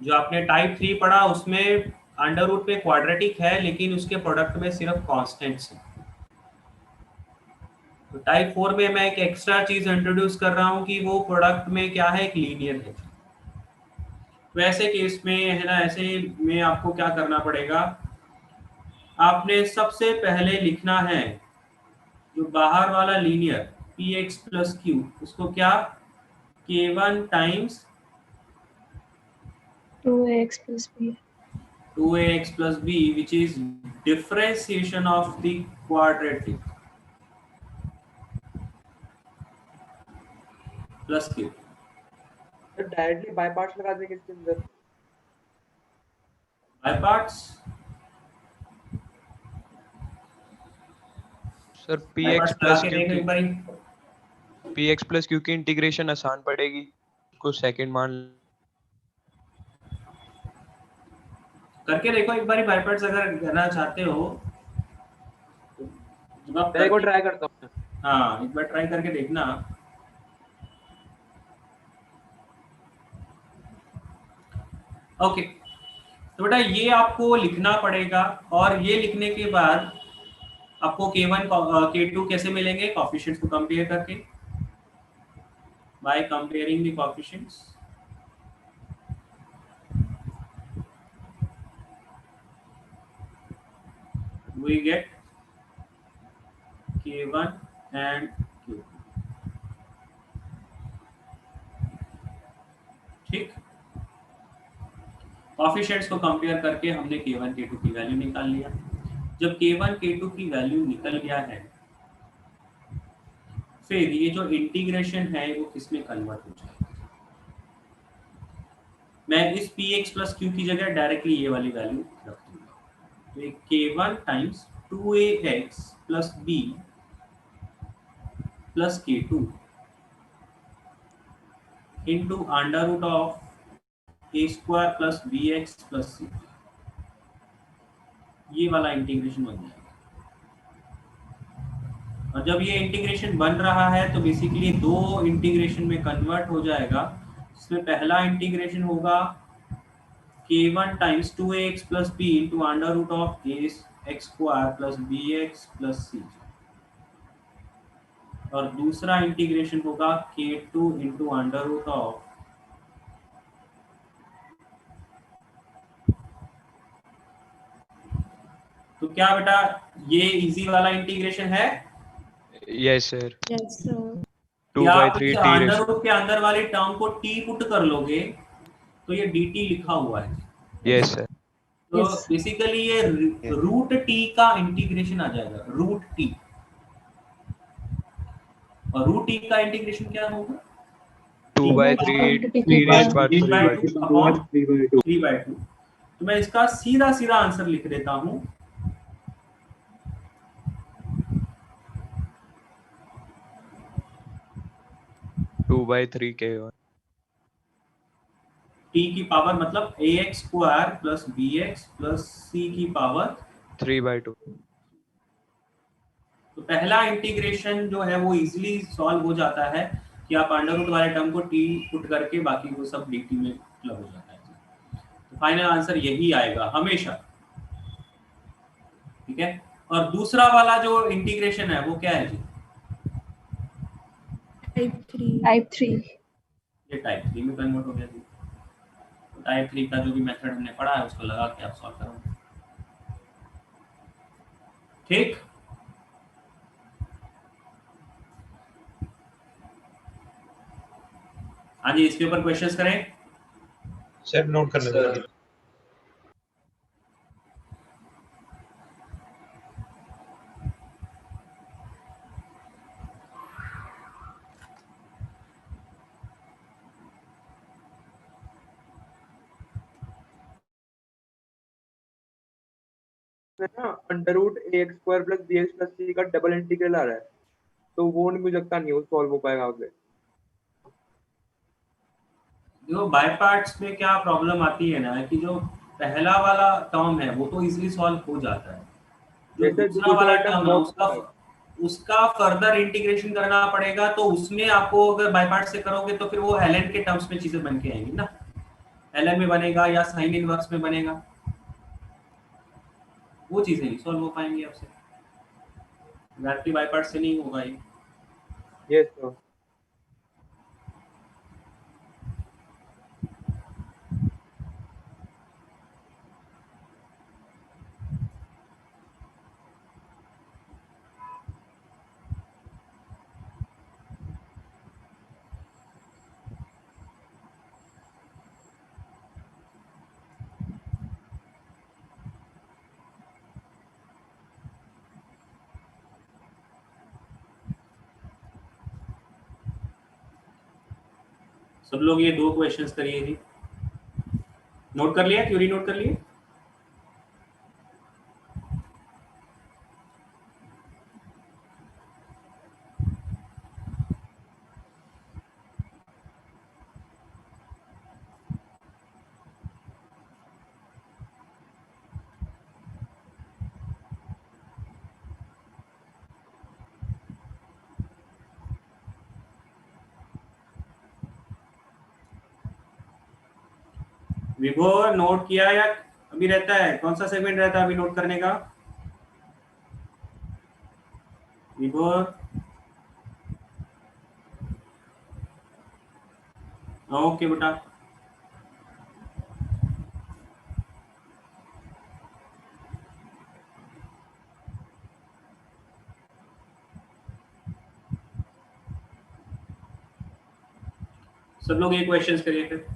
जो आपने टाइप 3 पढ़ा उसमें अंडर रूट में क्वाड्रेटिक है, लेकिन उसके प्रोडक्ट में सिर्फ कांस्टेंट्स हैं। तो टाइप 4 में मैं एक एक्स्ट्रा चीज इंट्रोड्यूस कर रहा हूं कि वो प्रोडक्ट में क्या है, एक लीनियर है। तो ऐसे केस में है ना, ऐसे में आपको क्या करना पड़ेगा, आपने सबसे पहले लिखना है जो बाहर वाला लीनियर px प्लस q, उसको क्या k1 times 2ax plus b 2ax plus b, which is differentiation of the quadratic plus q। तो डायरेक्टली बाय पार्ट्स लगा देंगे इसके अंदर। By parts sir px plus q की इंटीग्रेशन आसान पड़ेगी, को सेकंड मान करके देखो एक बार। बाय पार्ट्स अगर करना चाहते हो तो मैं एक बार ट्राई करता हूं। हाँ, एक बार ट्राई करके देखना। ओके, तो बेटा ये आपको लिखना पड़ेगा, और ये लिखने के बाद आपको k1 k2 कैसे मिलेंगे, कोफिशिएंट्स को कंपेयर करके, by comparing the coefficients. we get k1 and q, ठीक। कोफिशिएंट्स को कंपेयर करके हमने k1 k2 की वैल्यू निकाल लिया। जब k1 k2 की वैल्यू निकल गया है, फिर ये जो इंटीग्रेशन है वो किसमें कन्वर्ट हो जाएगा। मैं इस px प्लस q की जगह डायरेक्टली ये वाली वैल्यू रख दूंगा, तो k1 times 2ax plus b plus k2 into under root of A square plus B X plus C, ये वाला इंटीग्रेशन बन जाएगा। और जब ये इंटीग्रेशन बन रहा है तो बेसिकली दो इंटीग्रेशन में कन्वर्ट हो जाएगा। इसमें पहला इंटीग्रेशन होगा k1 times 2ax plus b into under root of a X square plus B X plus C, और दूसरा इंटीग्रेशन होगा k2 into under root of तो क्या बेटा ये इजी वाला इंटीग्रेशन है? Yes sir. Yes, sir. 2/3 t under ratio. रूट के अंदर वाले टर्म को t पुट कर लोगे तो ये dt लिखा हुआ है। Yes sir. तो बेसिकली ये रूट t का इंटीग्रेशन आ जाएगा, रूट t। और रूट t का इंटीग्रेशन क्या होगा? 2/3 t रेशो पावर 3/2 3/2। तो मैं इसका सीधा सीधा आंसर लिख देता हूं, टू बाई थ्री के t की पावर मतलब ax square plus bx plus c की पावर 3/2। तो पहला इंटीग्रेशन जो है वो इजीली सॉल्व हो जाता है कि आप अंडर रूट वाले टर्म को t पुट करके बाकी वो सब dt में प्लग हो जाता है। तो फाइनल आंसर यही आएगा हमेशा, ठीक है। और दूसरा वाला जो इंटीग्रेशन है वो क्या है जी? टाइप 3 ये टाइप 3 में कन्वर्ट हो गया जी। तो टाइप 3 का जो भी मेथड हमने पढ़ा है उसको लगा के आप सॉल्व करोगे, ठीक। हाँ जी, इसके ऊपर क्वेश्चंस करें सर। नोट करने दो। ना under root A X square plus B X plus C का डबल इंटीग्रल आ रहा है, तो वो मुझे लगता नहीं वो सॉल्व हो पाएगा आगे। देखो बाय पार्ट्स में क्या प्रॉब्लम आती है ना कि जो पहला वाला टर्म है वो तो इजीली सॉल्व हो जाता है, जो दूसरा वाला टर्म है उसका फर्दर इंटीग्रेशन करना पड़ेगा। तो उसमें आपको अगर बाय पार्ट से करोगे तो फिर वो ln के टर्म्स में चीजें बन के आएंगी ना, ln में बनेगा या साइन इनवर्स में बनेगा, वो चीजें नहीं सॉल्व हो पाएंगी आपसे, डायरेक्टली बाय पार्ट से नहीं होगा ये। Yes sir. सब लोग ये दो क्वेश्चंस करिए जी, नोट कर लिया, थ्योरी नोट कर लिए? विभोर नोट किया या अभी रहता है? कौन सा सेगमेंट रहता है अभी नोट करने का? विभोर ओके बेटा। सब लोग ये क्वेश्चंस करिए फिर।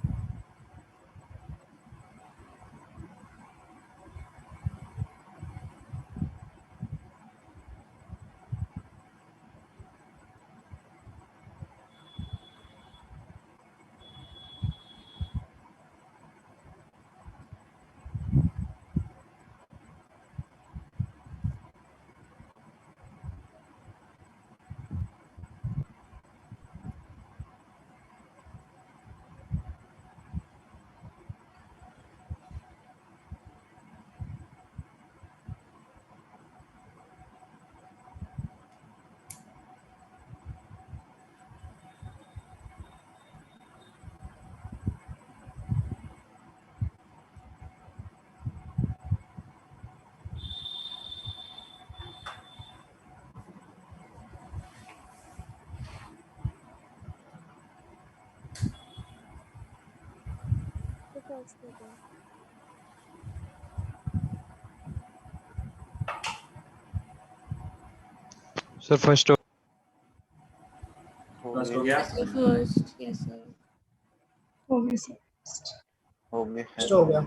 सर फर्स्ट फर्स्ट हो गया फर्स्ट यस सर हो गया सर हो गया फर्स्ट हो गया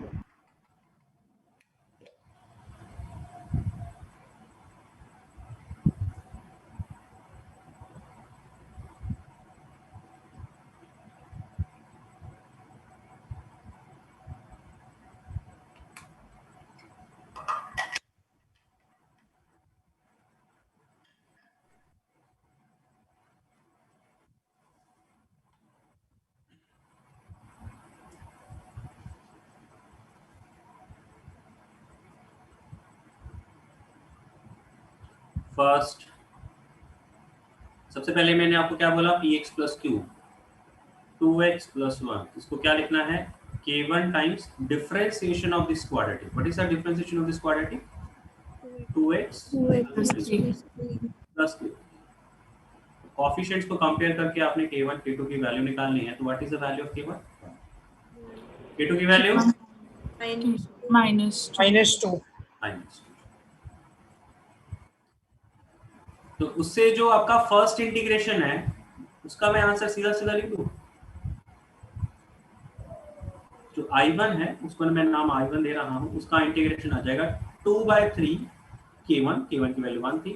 फर्स्ट सबसे पहले मैंने आपको क्या बोला px plus Q 2x plus 1 इसको क्या लिखना है k1 times differentiation of this quadratic what is the differentiation of this quadratic 2x plus q coefficients को कंपेयर करके आपने k1 k2 की वैल्यू निकालनी है तो what is the value of k1 k2 की वैल्यू -2 तो उससे जो आपका फर्स्ट इंटीग्रेशन है उसका मैं आंसर सीधा सीधा लिख दूं जो I1 है उसको मैं नाम I1 दे रहा हूं उसका इंटीग्रेशन आ जाएगा 2/3 k1 की वैल्यू 1 थी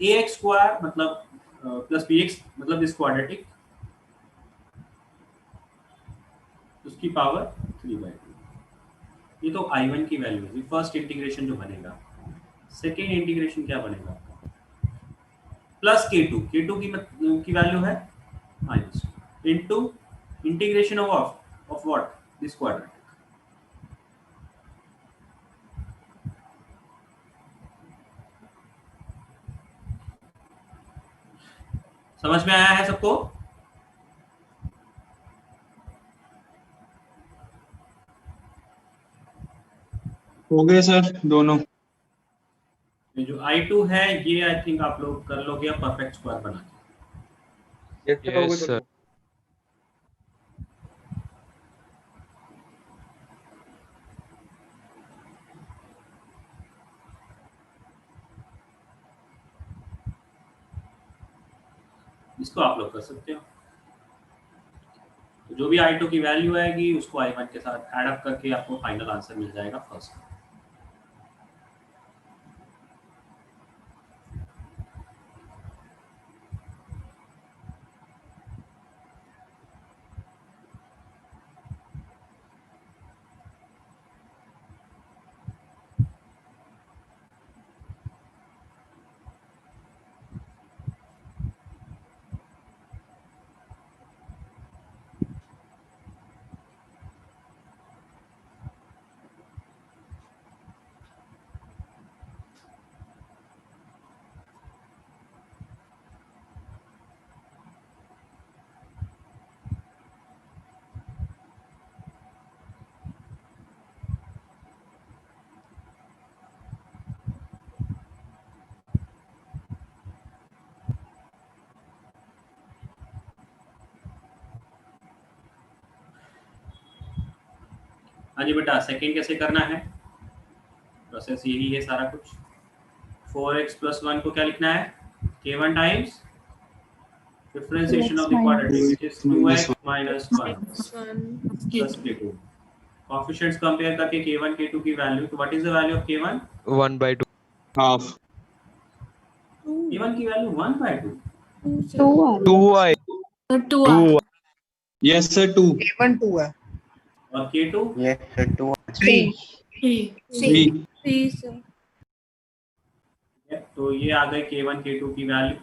ax स्क्वायर मतलब प्लस bx मतलब दिस क्वाड्रेटिक उसकी पावर 3/2 ये तो I1 की वैल्यू है फर्स्ट इंटीग्रेशन जो बनेगा सेकेंड इंटीग्रेशन क्या बनेगा प्लस k2 की वैल्यू है minus into integration of what this quadratic समझ में आया है सबको हो गए सर दोनों ये जो I2 है ये आई थिंक आप लोग कर लोगे परफेक्ट स्क्वायर बना के यस सर इसको आप लोग कर सकते हो तो जो भी I2 की वैल्यू आएगी उसको I1 के साथ ऐड अप करके आपको फाइनल आंसर मिल जाएगा फर्स्ट हाँ जी बेटा सेकेंड कैसे करना है प्रोसेस यही है सारा कुछ 4x प्लस 1 को क्या लिखना है k1 times differentiation of the quadratic which is 2x minus 1 plus k2 coefficients compare करके k1 k2 की वैल्यू तो what is the value of k1 1/2 half k1 की वैल्यू 1/2 2 यस सर 2 k1 2 है और k2 यस सर 2 3 तो ये आ गई k1 k2 की वैल्यू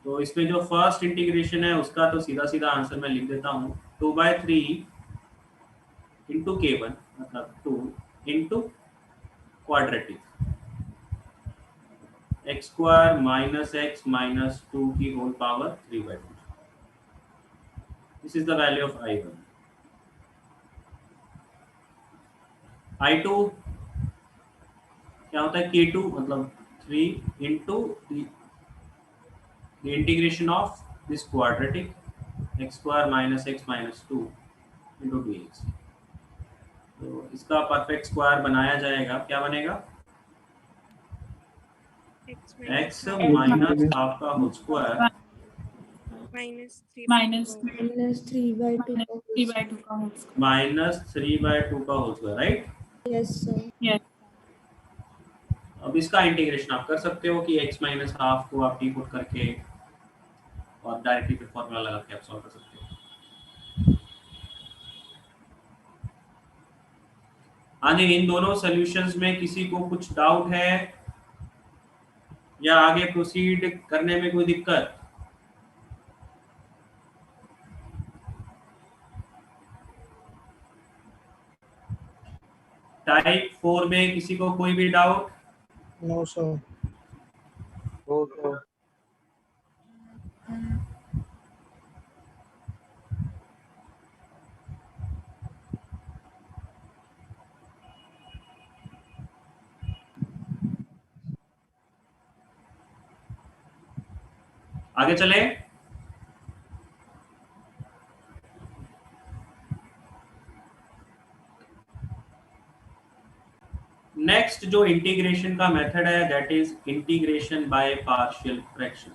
तो इसमें जो फर्स्ट इंटीग्रेशन है उसका तो सीधा सीधा आंसर मैं लिख देता हूँ 2/3 इंटू k1 मतलब 2 into quadratic x square minus x minus 2 की whole power 3/2 this is the value of I1 I2 क्या होता है k2 मतलब 3 into the integration of this quadratic x square minus x minus 2 into dx तो इसका perfect square बनाया जाएगा, क्या बनेगा? x माइनस हाफ का whole square minus minus 3/2 minus 3/2 का whole square, right? Yes sir. Yes. अब इसका इंटीग्रेशन आप कर सकते हो कि x माइनस हाफ को आप टी पुट करके और डायरेक्टली फिर फॉर्मूला लगा के आप सॉल्व कर सकते हो। हाँ जी, इन दोनों सॉल्यूशंस में किसी को कुछ डाउट है या आगे प्रोसीड करने में कोई दिक्कत? टाइप 4 में किसी को कोई भी डाउट? No sir. तो आगे चले। नेक्स्ट जो इंटीग्रेशन का मेथड है that is integration by partial fraction.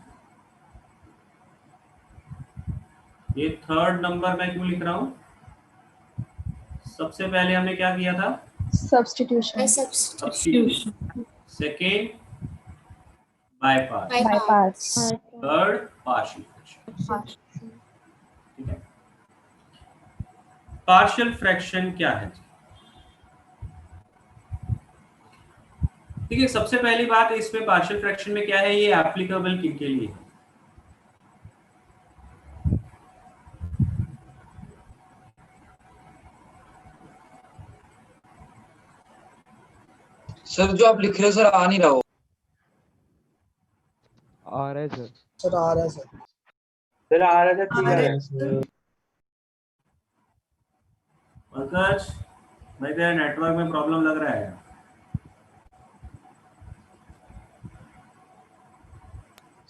ये थर्ड नंबर मैं क्यों लिख रहा हूं? सबसे पहले हमने क्या किया था? Substitution. Second by parts. Third partial fraction. ठीक है, पार्शियल फ्रैक्शन क्या है? ठीक है, सबसे पहली बात इसमें पार्शियल फ्रैक्शन में क्या है, ये एप्लीकेबल किनके लिए है? सर जो आप लिख रहे हो सर आ नहीं रहा हो। आ रहा है सर। सर आ रहा है सर। सर आ रहा था, ठीक है। पंकज भाई तेरा नेटवर्क में प्रॉब्लम लग रहा है।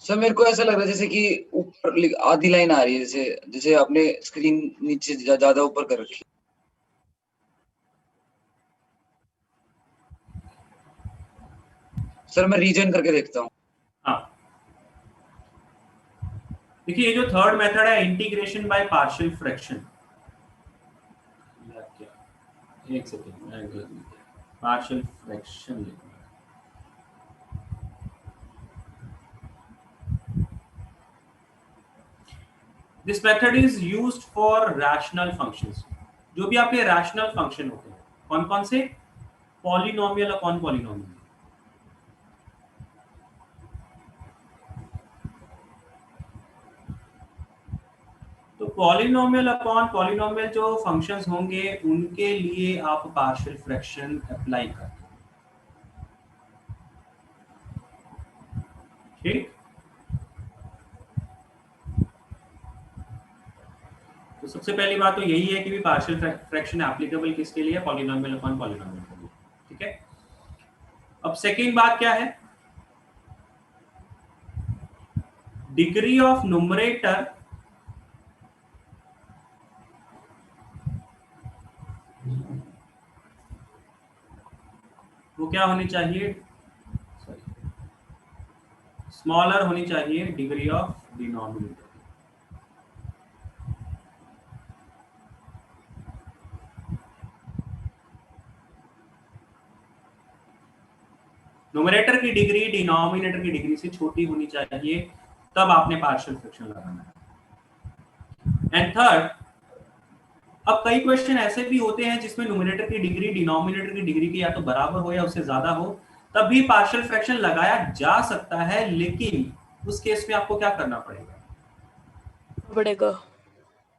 सर मेरे को ऐसा लग रहा है जैसे कि ऊपर आधी लाइन आ रही है, जैसे जैसे आपने स्क्रीन नीचे ज्यादा ऊपर कर रखी। सर मैं रीजन करके देखता हूँ। हाँ, देखिए ये जो थर्ड मेथड है इंटीग्रेशन बाय पार्शियल फ्रैक्शन, एक सेकेंड, पार्शियल फ्रैक्शन लिखना। This method is used for rational functions. जो भी आपके रैशनल फंक्शन होते हैं, कौन कौन से? Polynomial upon polynomial. तो पॉलिनोमियल अपॉन पॉलिनोमियल जो फंक्शंस होंगे उनके लिए आप पार्शियल फ्रैक्शन अप्लाई करते हैं। ठीक, तो सबसे पहली बात तो यही है कि भी पार्शियल फ्रैक्शन एप्लीकेबल किसके लिए? पॉलिनोमियल अपॉन पॉलिनोमियल के लिए। ठीक है, अब सेकेंड बात क्या है? डिग्री ऑफ न्यूमरेटर वो क्या होनी चाहिए? स्मॉलर होनी चाहिए डिग्री ऑफ डिनोमिनेटर। न्यूमरेटर की डिग्री डिनोमिनेटर की डिग्री से छोटी होनी चाहिए, तब आपने पार्शियल फ्रैक्शन लगाना है। एंड थर्ड, अब कई क्वेश्चन ऐसे भी होते हैं जिसमें न्यूमरेटर की डिग्री डिनोमिनेटर की डिग्री की या तो बराबर हो या उससे ज्यादा हो, तब भी पार्शियल फ्रैक्शन लगाया जा सकता है, लेकिन उस केस में आपको क्या करना पड़ेगा?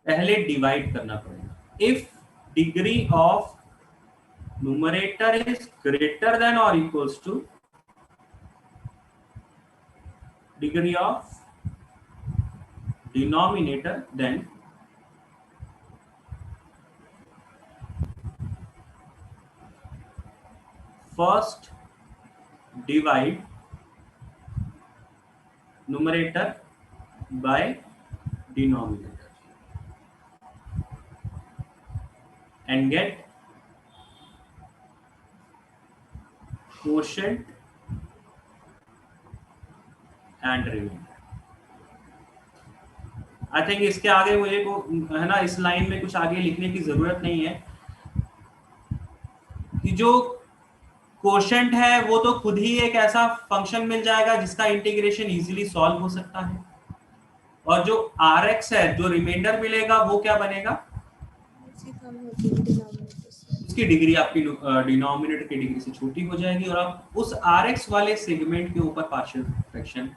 पहले डिवाइड करना पड़ेगा। If degree of numerator is greater than और equals to degree of denominator, then first divide numerator by denominator and get quotient and remainder। I think इसके आगे मुझे को है ना, इस लाइन में कुछ आगे लिखने की जरूरत नहीं है कि जो कोशेंट है वो तो खुद ही एक ऐसा फंक्शन मिल जाएगा जिसका इंटीग्रेशन इजीली सॉल्व हो सकता है, और जो Rx है, जो रिमाइंडर मिलेगा वो क्या बनेगा, उसकी डिग्री आपकी डिनोमिनेटर की डिग्री से छोटी हो जाएगी और आप उस Rx वाले सेगमेंट के ऊपर पार्शियल फ्रैक्शन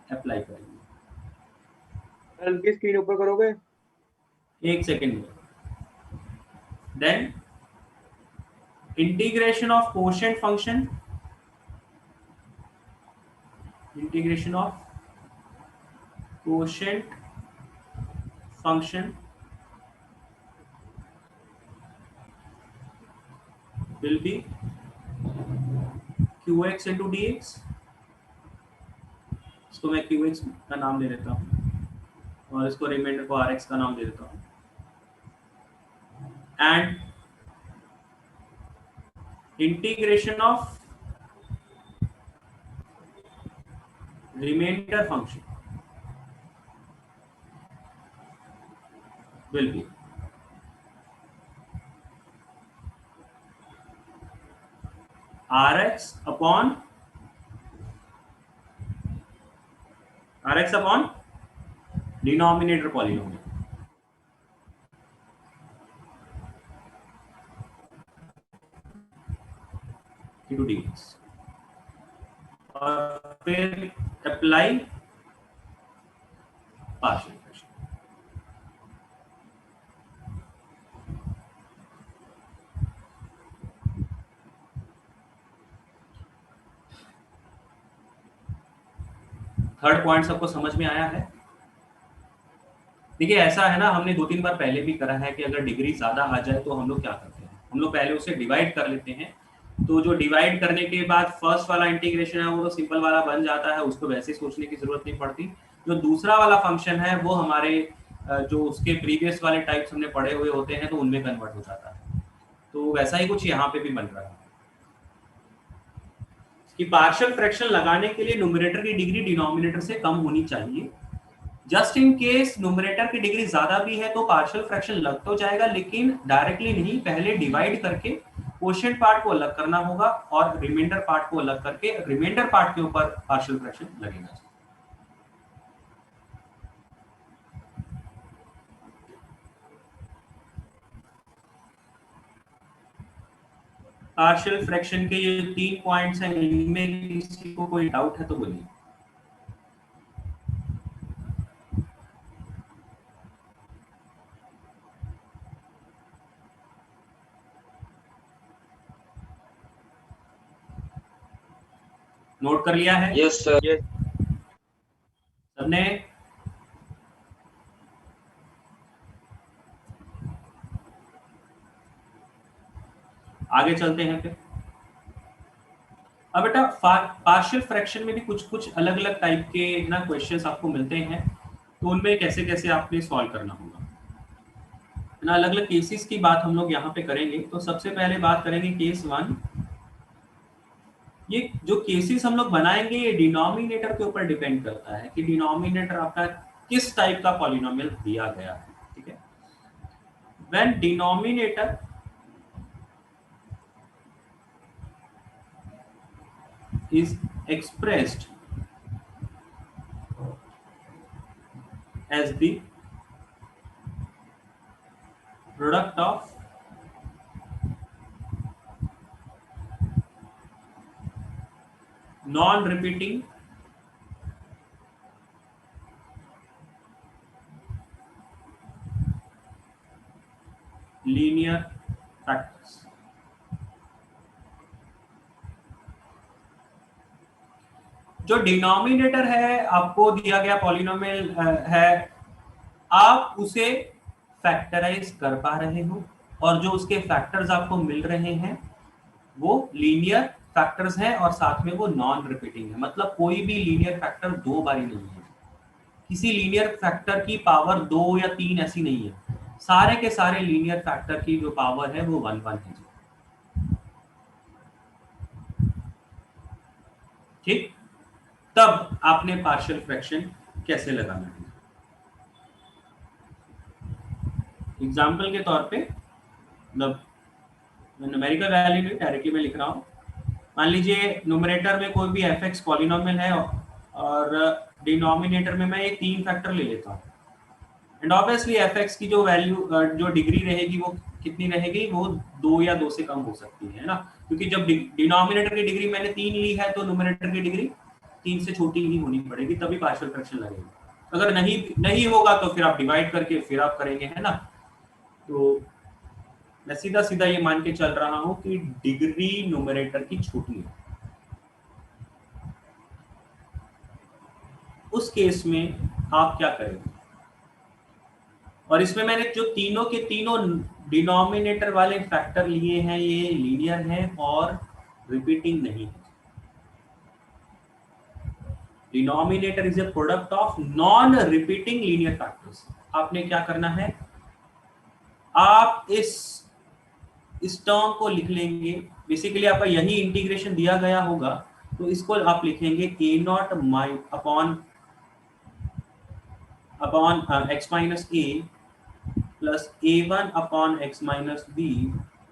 अप्लाई करेंगे। हल्की स्क्रीन ऊपर करोगे, एक सेकेंड में। Then integration of quotient function, integration of quotient function will be qx into dx। इसको मैं qx का नाम दे देता हूँ और इसको रिमाइंडर को rx का नाम दे देता हूँ। And integration of remainder function will be Rx upon denominator polynomial। into dx और फिर apply partial fraction. Third point सबको समझ में आया है? देखिए ऐसा है ना, हमने 2-3 बार पहले भी करा है कि अगर डिग्री ज्यादा आ जाए तो हम लोग क्या करते हैं, हम लोग पहले उसे डिवाइड कर लेते हैं। तो जो डिवाइड करने के बाद फर्स्ट वाला इंटीग्रेशन है वो तो सिंपल वाला बन जाता है, उसको वैसे सोचने की जरूरत नहीं पड़ती। जो दूसरा वाला फंक्शन है वो हमारे जो उसके प्रीवियस वाले टाइप्स हमने पढ़े हुए होते हैं तो उनमें कन्वर्ट हो जाता है। तो वैसा ही कुछ यहाँ पे भी बन रहा है कि पार्शियल फ्रैक्शन लगाने के लिए न्यूमरेटर की डिग्री डिनोमिनेटर से कम होनी चाहिए। जस्ट इन केस न्यूमरेटर की डिग्री ज्यादा भी है तो पार्शियल फ्रैक्शन लग तो जाएगा, लेकिन डायरेक्टली नहीं, पहले डिवाइड करके क्वोशिएंट पार्ट को अलग करना होगा और रिमाइंडर पार्ट को अलग करके रिमाइंडर पार्ट के ऊपर पार्शियल फ्रैक्शन लगेगा। पार्शियल फ्रैक्शन के ये 3 पॉइंट्स हैं, इनमें किसी को कोई डाउट है तो बोलिए। नोट कर लिया है? Yes sir. यस सबने? आगे चलते हैं फिर। अब बेटा पार्शियल फ्रैक्शन में भी कुछ अलग अलग टाइप के ना क्वेश्चंस आपको मिलते हैं, तो उनमें कैसे कैसे आपने सॉल्व करना होगा ना। अलग अलग केसेस की बात हम लोग यहाँ पे करेंगे। तो सबसे पहले बात करेंगे केस 1। ये जो केसेस हम लोग बनाएंगे ये डिनोमिनेटर के ऊपर डिपेंड करता है कि डिनोमिनेटर आपका किस टाइप का पॉलिनोमियल दिया गया है। ठीक है, when denominator is expressed as the product of non-repeating linear factors। जो डिनोमिनेटर है आपको दिया गया पॉलिनोमियल है, आप उसे फैक्टराइज कर पा रहे हो और जो उसके फैक्टर्स आपको मिल रहे हैं वो लीनियर फैक्टर्स हैं और साथ में वो नॉन रिपीटिंग है। मतलब कोई भी लीनियर फैक्टर 2 बारी नहीं है, किसी लीनियर फैक्टर की पावर 2 या 3 ऐसी नहीं है, सारे के सारे लीनियर फैक्टर की जो पावर है वो 1 1 है। ठीक, तब आपने पार्शियल फ्रैक्शन कैसे लगाना है। एग्जाम्पल के तौर पे, मतलब न्यूमेरिकल वैल्यू नहीं, डायरेक्टली मैं लिख रहा हूँ। मान लीजिए न्यूमरेटर में कोई भी एफ एक्स पॉलिनोमियल है और डिनोमिनेटर में मैं एक 3 फैक्टर ले लेता हूँ, एंड ऑब्वियसली एफ एक्स की जो वैल्यू जो डिग्री रहेगी वो कितनी रहेगी, वो 2 या 2 से कम हो सकती है ना, क्योंकि जब डिनोमिनेटर की डिग्री मैंने 3 ली है तो न्यूमरेटर की डिग्री 3 से छोटी ही होनी पड़ेगी, तभी पार्शियल फ्रैक्शन लगेगा। अगर नहीं होगा तो फिर आप डिवाइड करके फिर आप करेंगे, है ना। तो मैं सीधा सीधा ये मान के चल रहा हूं कि डिग्री न्यूमरेटर की छोटी है, उस केस में आप क्या करेंगे। और इसमें मैंने जो तीनों के तीनों डिनोमिनेटर वाले फैक्टर लिए हैं, ये लीनियर हैं और रिपीटिंग नहीं है। Denominator is a product of non repeating linear factors. आपने क्या करना है, आप इस टर्म को लिख लेंगे। बेसिकली आपका यही इंटीग्रेशन दिया गया होगा, तो इसको आप लिखेंगे a not upon x minus a plus a1 upon x minus b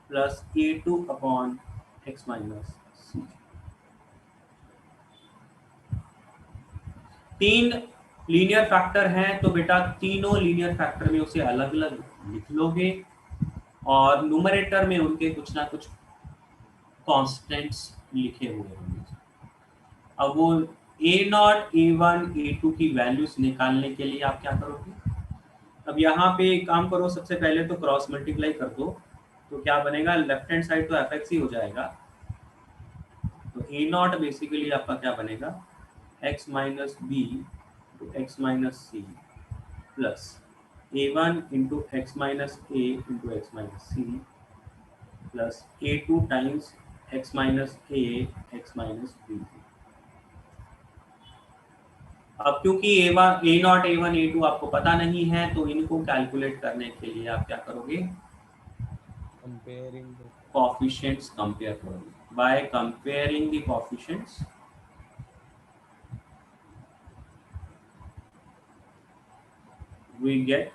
plus a2 upon x minus c। 3 linear factor हैं, तो बेटा तीनों लीनियर फैक्टर में उसे अलग अलग लिख लोगे और न्यूमरेटर में उनके कुछ ना कुछ कांस्टेंट्स लिखे हुए होंगे। अब वो a0, a1, a2 की वैल्यूज निकालने के लिए आप क्या करोगे, अब यहाँ पे एक काम करो, सबसे पहले तो क्रॉस मल्टीप्लाई कर दो, तो क्या बनेगा, लेफ्ट हैंड साइड तो fx ही हो जाएगा, तो a0 बेसिकली आपका क्या बनेगा, x minus B to x minus C plus a1 into X minus A into X minus C plus a2 times x minus A X minus B. अब क्योंकि a0, a1, a2 आपको पता नहीं है, तो इनको कैलकुलेट करने के लिए आप क्या करोगे, कंपेयरिंग कोएफिशिएंट्स कंपेयर करोगे। By comparing the coefficients we get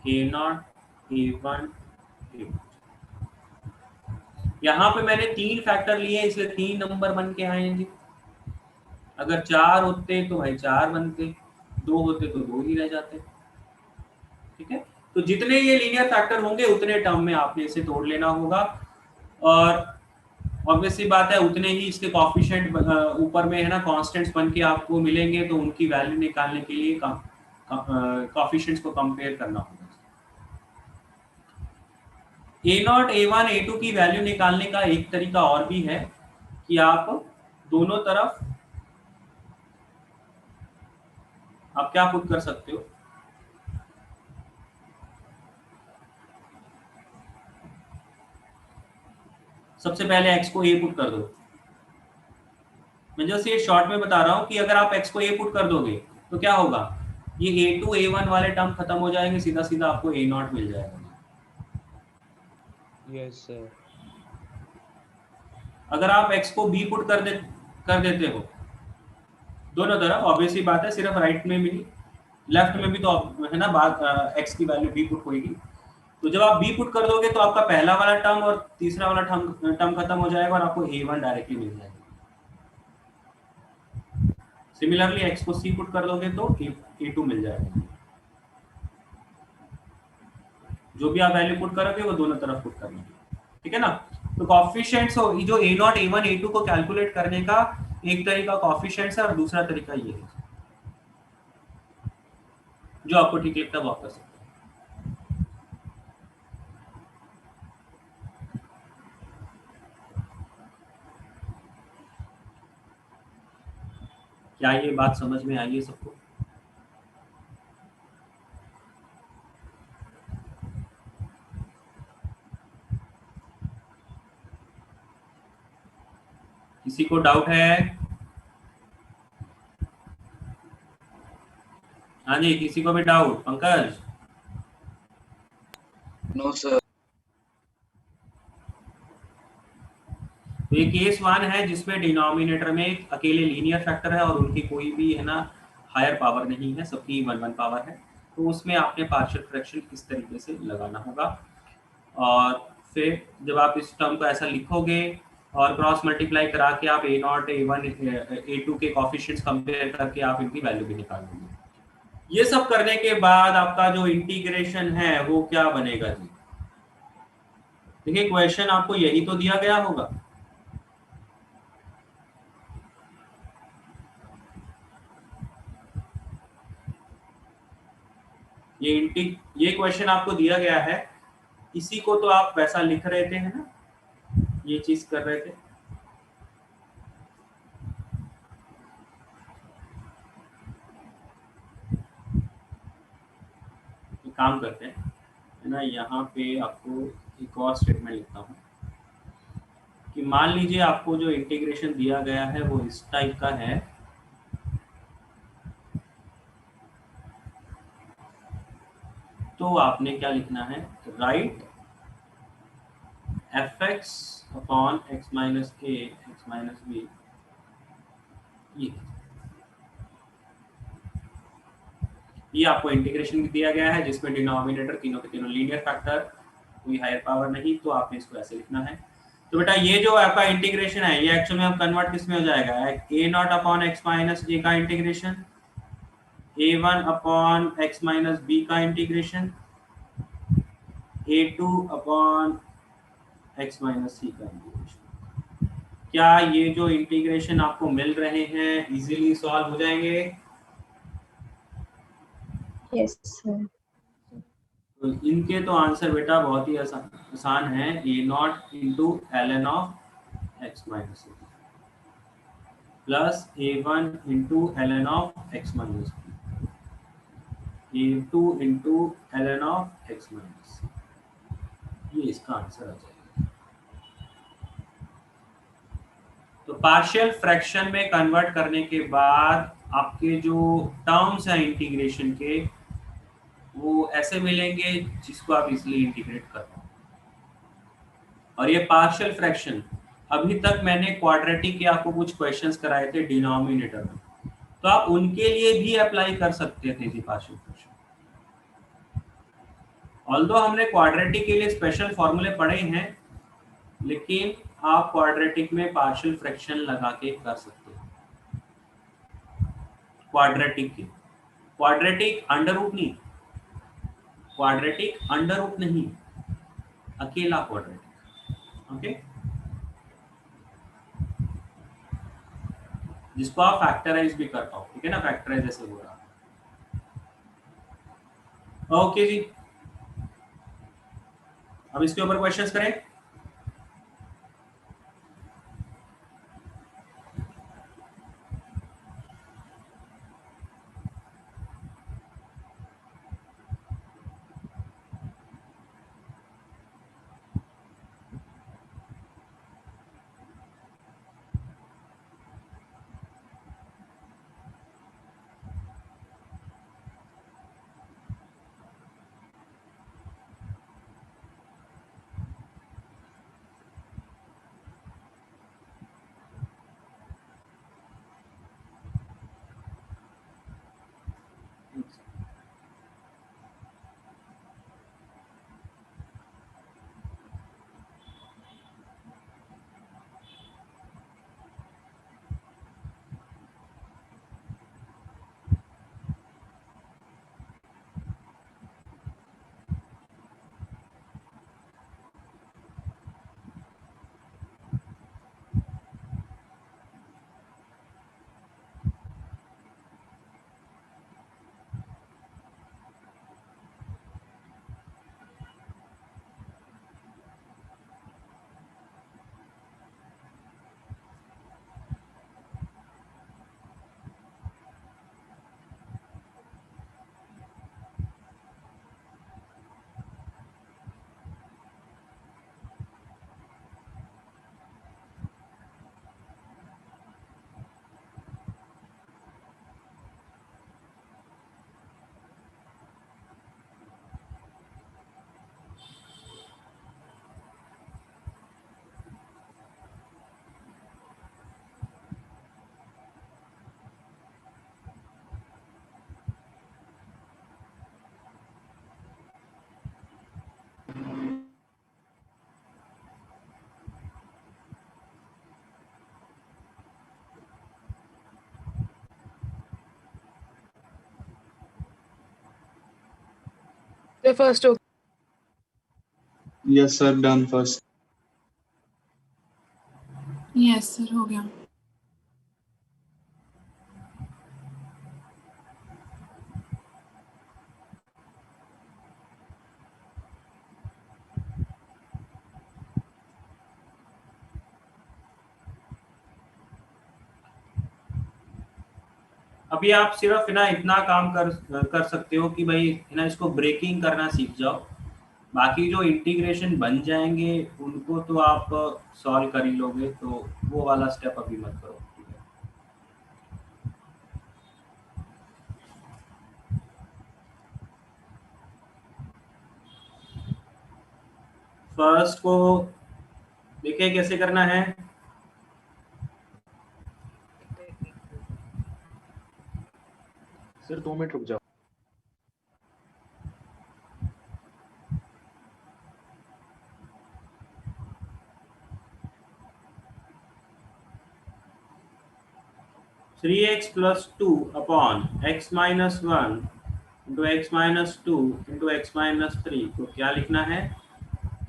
a0, a1, a2। यहाँ पे मैंने 3 फैक्टर लिए, इसलिए 3 नंबर बन के आएंगे। अगर 4 होते तो भाई 4 बनते, 2 होते तो 2 ही रह जाते। ठीक है, तो जितने ये लीनियर फैक्टर होंगे उतने टर्म में आपने इसे तोड़ लेना होगा, और ऑब्वियसली बात है उतने ही इसके कोएफिशिएंट ऊपर में है ना कांस्टेंट्स बन के आपको मिलेंगे, तो उनकी वैल्यू निकालने के लिए कोएफिशिएंट्स को कंपेयर करना होगा। a0, a1, a2 की वैल्यू निकालने का एक तरीका और भी है कि आप दोनों तरफ आप क्या पुट कर सकते हो, सबसे पहले x को a पुट कर दो। मैं जस्ट ये शॉर्ट में बता रहा हूं कि अगर आप x को a पुट कर दोगे तो क्या होगा, ये a2, a1 वाले टर्म खत्म हो जाएंगे, सीधा सीधा आपको a0 मिल जाएगा। Yes sir. अगर आप x को b पुट कर देते हो दोनों तरफ, ऑब्वियसली बात है सिर्फ राइट में भी, लेफ्ट में भी तो है ना बात, x की वैल्यू b पुट होगी। तो जब आप b पुट कर दोगे तो आपका पहला वाला टर्म और तीसरा वाला टर्म खत्म हो जाएगा और आपको a1 डायरेक्टली मिल जाएगा। सिमिलरली x को c पुट कर दोगे तो a2 मिल जाएगा। जो भी आप वैल्यू पुट करोगे वो दोनों तरफ पुट करना है, ठीक है ना। तो कोएफिशिएंट्स जो a0, a1, a2 को कैलकुलेट करने का एक तरीका कोएफिशिएंट्स है और दूसरा तरीका ये है, जो आपको ठीक लगता है वो आप कर सकते हैं। क्या ये बात समझ में आई है सबको? किसी को डाउट है? हाँ जी, किसी को भी डाउट? पंकज? No sir. तो ये केस 1 है जिसमें डिनोमिनेटर में एक अकेले लीनियर फैक्टर है और उनकी कोई भी है ना हायर पावर नहीं है, सबकी 1 पावर है। तो उसमें आपने पार्शियल फ्रैक्शन इस तरीके से लगाना होगा और फिर जब आप इस टर्म को ऐसा लिखोगे और क्रॉस मल्टीप्लाई करा के आप a0 a1 a2 के कोफिशिएंट्स कंपेयर करके आप इनकी वैल्यू भी निकाल लेंगे। ये सब करने के बाद आपका जो इंटीग्रेशन है वो क्या बनेगा जी? देखिए क्वेश्चन आपको यही तो दिया गया होगा। ये क्वेश्चन आपको दिया गया है, इसी को तो आप वैसा लिख रहे थे है ना, ये चीज कर रहे थे। एक काम करते हैं है ना, यहाँ पे आपको एक और स्टेटमेंट लिखता हूँ कि मान लीजिए आपको जो इंटीग्रेशन दिया गया है वो इस टाइप का है, तो आपने क्या लिखना है, right fx upon x minus a x minus b, ये आपको इंटीग्रेशन दिया गया है जिसमें डिनोमिनेटर तीनों के तीनों लीनियर फैक्टर, कोई हायर पावर नहीं, तो आपने इसको ऐसे लिखना है। तो बेटा ये जो आपका इंटीग्रेशन है ये एक्चुअल में अब कन्वर्ट किस में हो जाएगा, a0 upon x minus a का integration, a1 upon x minus b का integration, a2 upon x minus c का इंटीग्रेशन। क्या ये जो इंटीग्रेशन आपको मिल रहे हैं इजीली सॉल्व हो जाएंगे? Yes sir. तो इनके तो आंसर बेटा बहुत ही आसान है, a0 into ln of x minus plus a1 into ln of x minus a2 into ln of x minus, ये इसका आंसर आ जाएगा। तो पार्शियल फ्रैक्शन में कन्वर्ट करने के बाद आपके जो टर्म्स हैं इंटीग्रेशन के वो ऐसे मिलेंगे जिसको आप इसलिए इंटीग्रेट कर पाओ। और ये पार्शियल फ्रैक्शन, अभी तक मैंने क्वाड्रेटिक के आपको कुछ क्वेश्चंस कराए थे डिनोमिनेटर में, तो आप उनके लिए भी अप्लाई कर सकते थे जी पार्शियल फ्रैक्शन। ऑल्दो हमने क्वाड्रेटिक के लिए स्पेशल फॉर्मूले पढ़े हैं, लेकिन आप क्वाड्रेटिक में पार्शियल फ्रैक्शन लगा के कर सकते हैं। क्वाड्रेटिक के, क्वाड्रेटिक अंडर रूट नहीं, क्वाड्रेटिक अंडर रूट नहीं, अकेला क्वाड्रेटिक, ओके, जिसको आप फैक्टराइज भी कर पाओ, ठीक है ना, फैक्टराइज ऐसे हो रहा। ओके जी, अब इसके ऊपर क्वेश्चंस करें। The first okay. Yes sir done first yes sir हो गया। अभी आप सिर्फ ना इतना काम कर सकते हो कि भाई ना इसको ब्रेकिंग करना सीख जाओ। बाकी जो इंटीग्रेशन बन जाएंगे उनको तो आप सॉल्व कर ही लोगे, तो वो वाला स्टेप अभी मत करो। फर्स्ट को देखिए कैसे करना है। सर 2 मिनट रुक जाओ। Three X plus 2 upon X minus 1 into X minus 2 into X minus 3 को क्या लिखना है?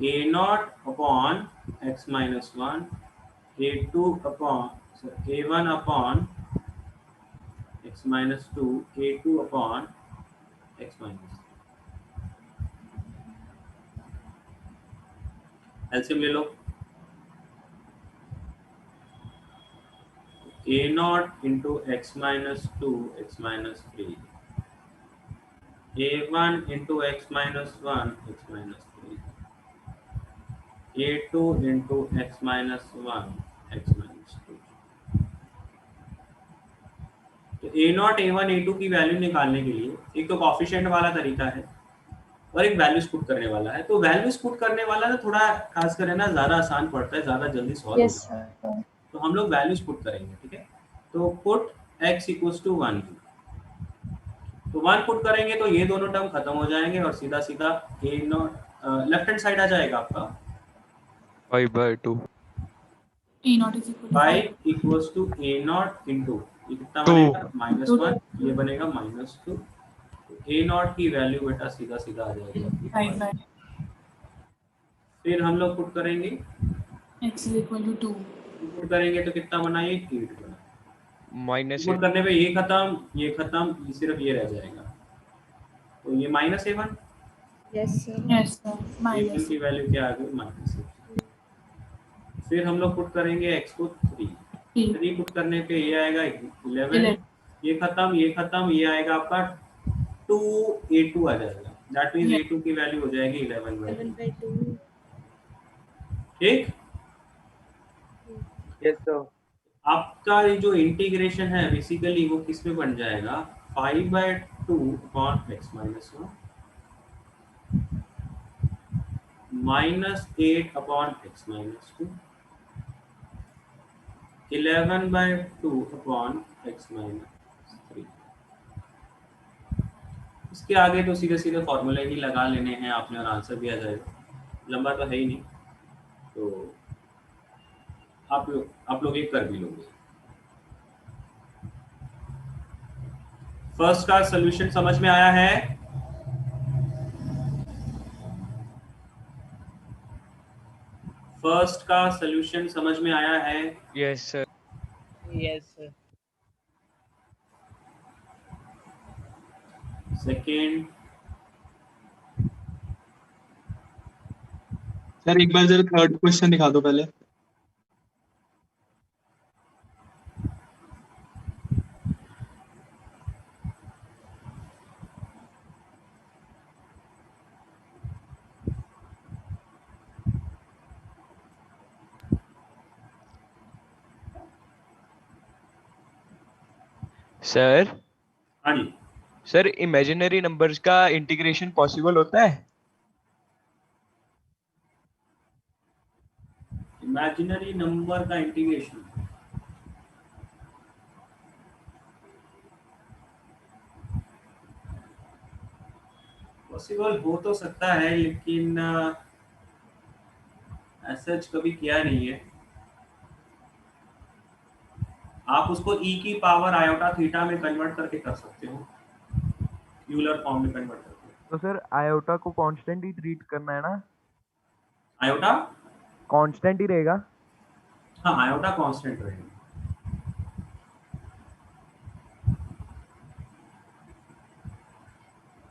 A not upon X minus 1 a2 upon a1 upon x minus 2 a2 upon x minus 3। LCM ले लो। a not into X minus 2 X minus 3 a1 into X minus 1 X minus 3 a2 into X minus 1 X minus 2। तो ए not a1 a2 की value निकालने के लिए एक तो coefficient वाला तरीका है और एक वैल्यूज पुट करने वाला है। तो वैल्यूज पुट करने वाला ना थोड़ा खास कर ना ज्यादा आसान पड़ता है, ज्यादा जल्दी सॉल्व होता है। तो हम लोग वैल्यूज पुट करेंगे, ठीक है। तो पुट x इक्वल्स टू 1, तो 1 पुट करेंगे तो ये दोनों टर्म खत्म हो जाएंगे और सीधा सीधा a not left hand side आ जाएगा आपका 5/2 A not is equal 5 equals to a not into ये कितना बनेगा -1, ये बनेगा -2। ए नॉट की वैल्यू बेटा सीधा सीधा आ जाएगा 5/2। फिर हम लोग पुट करेंगे x is equal to 2 put करेंगे तो कितना बना? ये 8 बना। माइनस पुट करने पे ये खत्म, ये सिर्फ ये रह जाएगा। तो ये -a1 यस सर माइनस की वैल्यू क्या आ गई? -8। फिर हम लोग पुट करेंगे x को 3 पुट करने पे ये आएगा 11, ये खत्म, ये आएगा आपका 2a2 आ जाएगा। दैट मींस a2 की वैल्यू हो जाएगी 11/2। ठीक, यस सर। आपका ये जो इंटीग्रेशन है बेसिकली वो किस में बन जाएगा? 5/2 upon x minus 1 -8 upon x minus 2 11/2 upon x minus 3। इसके आगे तो सीधे सीधे फॉर्मूले ही लगा लेने हैं आपने और आंसर भी आ जाएगा। लंबा तो है ही नहीं, तो आप लोग ये कर भी लोगे। फर्स्ट का सॉल्यूशन समझ में आया है? फर्स्ट का सॉल्यूशन समझ में आया है? Yes sir. Yes sir. Second sir एक बार जरा थर्ड क्वेश्चन दिखा दो पहले। सर हाँ जी सर, इमेजिनरी नंबर्स का इंटीग्रेशन पॉसिबल होता है? इमेजिनरी नंबर का इंटीग्रेशन पॉसिबल हो तो सकता है, लेकिन ऐसा कभी किया नहीं है। आप उसको e की पावर आयोटा थीटा में कन्वर्ट करके कर सकते हो, यूलर फॉर्म में कन्वर्ट करके। तो सर आयोटा को कांस्टेंट ही ट्रीट करना है ना? आयोटा कांस्टेंट ही रहेगा? हाँ, आयोटा कांस्टेंट रहेगा।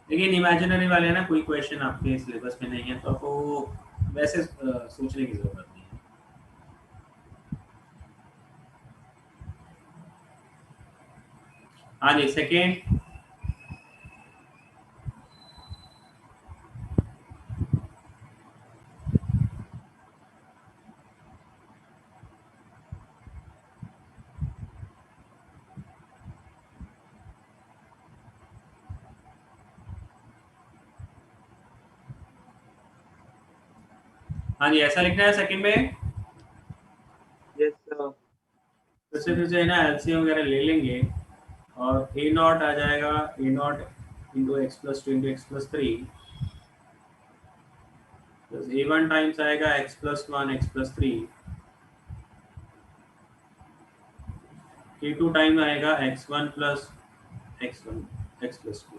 लेकिन इमेजिनरी वाले हैं ना, कोई क्वेश्चन आपके सिलेबस में नहीं है तो आपको वैसे सोचने की जरूरत नहीं है। हाँ जी, सेकेंड। हाँ जी, ऐसा लिखना है सेकंड में। Yes sir. फिर से ना एलसीएम वगैरह ले लेंगे और ए नॉट आ जाएगा, A not into X plus 2 into X plus 3 plus A one times आएगा X plus 1 X plus 3, A two time आएगा X one plus X plus 2।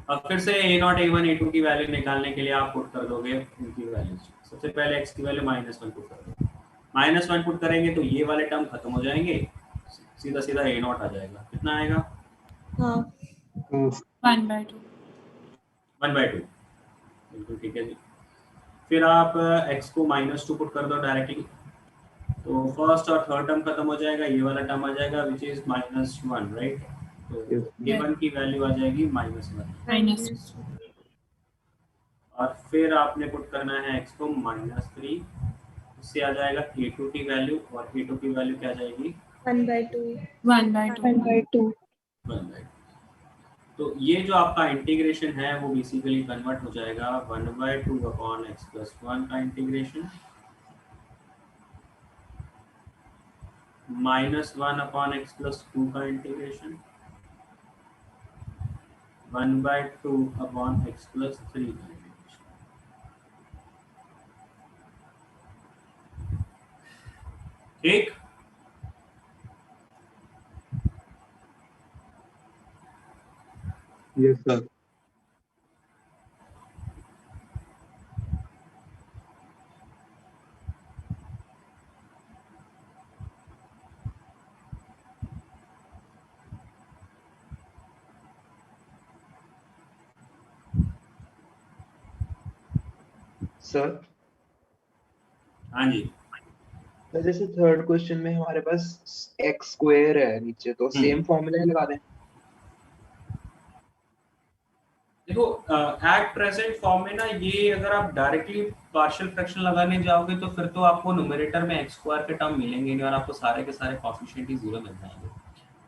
अब फिर से A not A one A two की value निकालने के लिए आप पुट कर दोगे उनकी वैल्यूज। सबसे पहले एक्स की वैल्यू -1 पुट कर दो। -1 पुट करेंगे तो ये वाले टर्म खत्म हो जाएंगे, सीधा सीधा ए नॉट आ जाएगा। कितना आएगा? हाँ 1/2। 1/2 बिल्कुल ठीक है जी। फिर आप x को -2 पुट कर दो डायरेक्टली, तो फर्स्ट और थर्ड टर्म खत्म हो जाएगा, ये वाला टर्म आ जाएगा विच इज -1, राइट? तो a1 की वैल्यू आ जाएगी -1 और फिर आपने पुट करना है x को -3, इससे आ जाएगा a2 की वैल्यू और a2 की वैल्यू क्या आ जाएगी? 1/2। तो ये जो आपका इंटीग्रेशन है वो बेसिकली कन्वर्ट हो जाएगा 1/2 अपॉन x प्लस 1 का इंटीग्रेशन -1 अपॉन x प्लस 2 का इंटीग्रेशन 1/2 अपॉन x प्लस 3 का इंटीग्रेशन। ठीक, यस सर। सर हाँ जी। तो जैसे थर्ड क्वेश्चन में हमारे पास एक्स स्क्वायर है नीचे, तो सेम फॉर्मूला लगा दें। देखो एट प्रेजेंट फॉर्म में ना, ये अगर आप डायरेक्टली पार्शियल फ्रैक्शन लगाने जाओगे तो फिर तो आपको न्यूमरेटर में एक्स स्क्वायर के टर्म मिलेंगे नहीं और आपको सारे के सारे कोएफिशिएंट ही 0 मिल जाएंगे।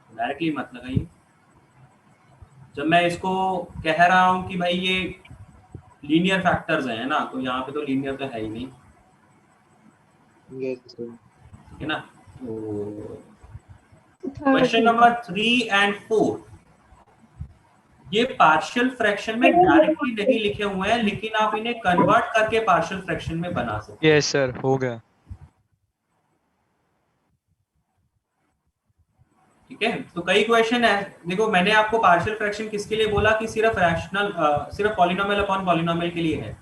डायरेक्टली मत लगाइए। जब मैं इसको कह रहा हूँ कि भाई ये लीनियर फैक्टर्स हैं ना, तो यहाँ पे तो लीनियर तो है ही नहीं, ठीक है ना? तो क्वेश्चन नंबर 3 and 4 ये पार्शियल फ्रैक्शन में डायरेक्टली नहीं लिखे हुए हैं, लेकिन आप इन्हें कन्वर्ट करके पार्शियल फ्रैक्शन में बना सकते हैं। यस सर, हो गया। ठीक है, तो कई क्वेश्चन है। देखो मैंने आपको पार्शियल फ्रैक्शन किसके लिए बोला कि सिर्फ रैशनल सिर्फ पॉलिनोमियल अपॉन पॉलिनोमियल के लिए है,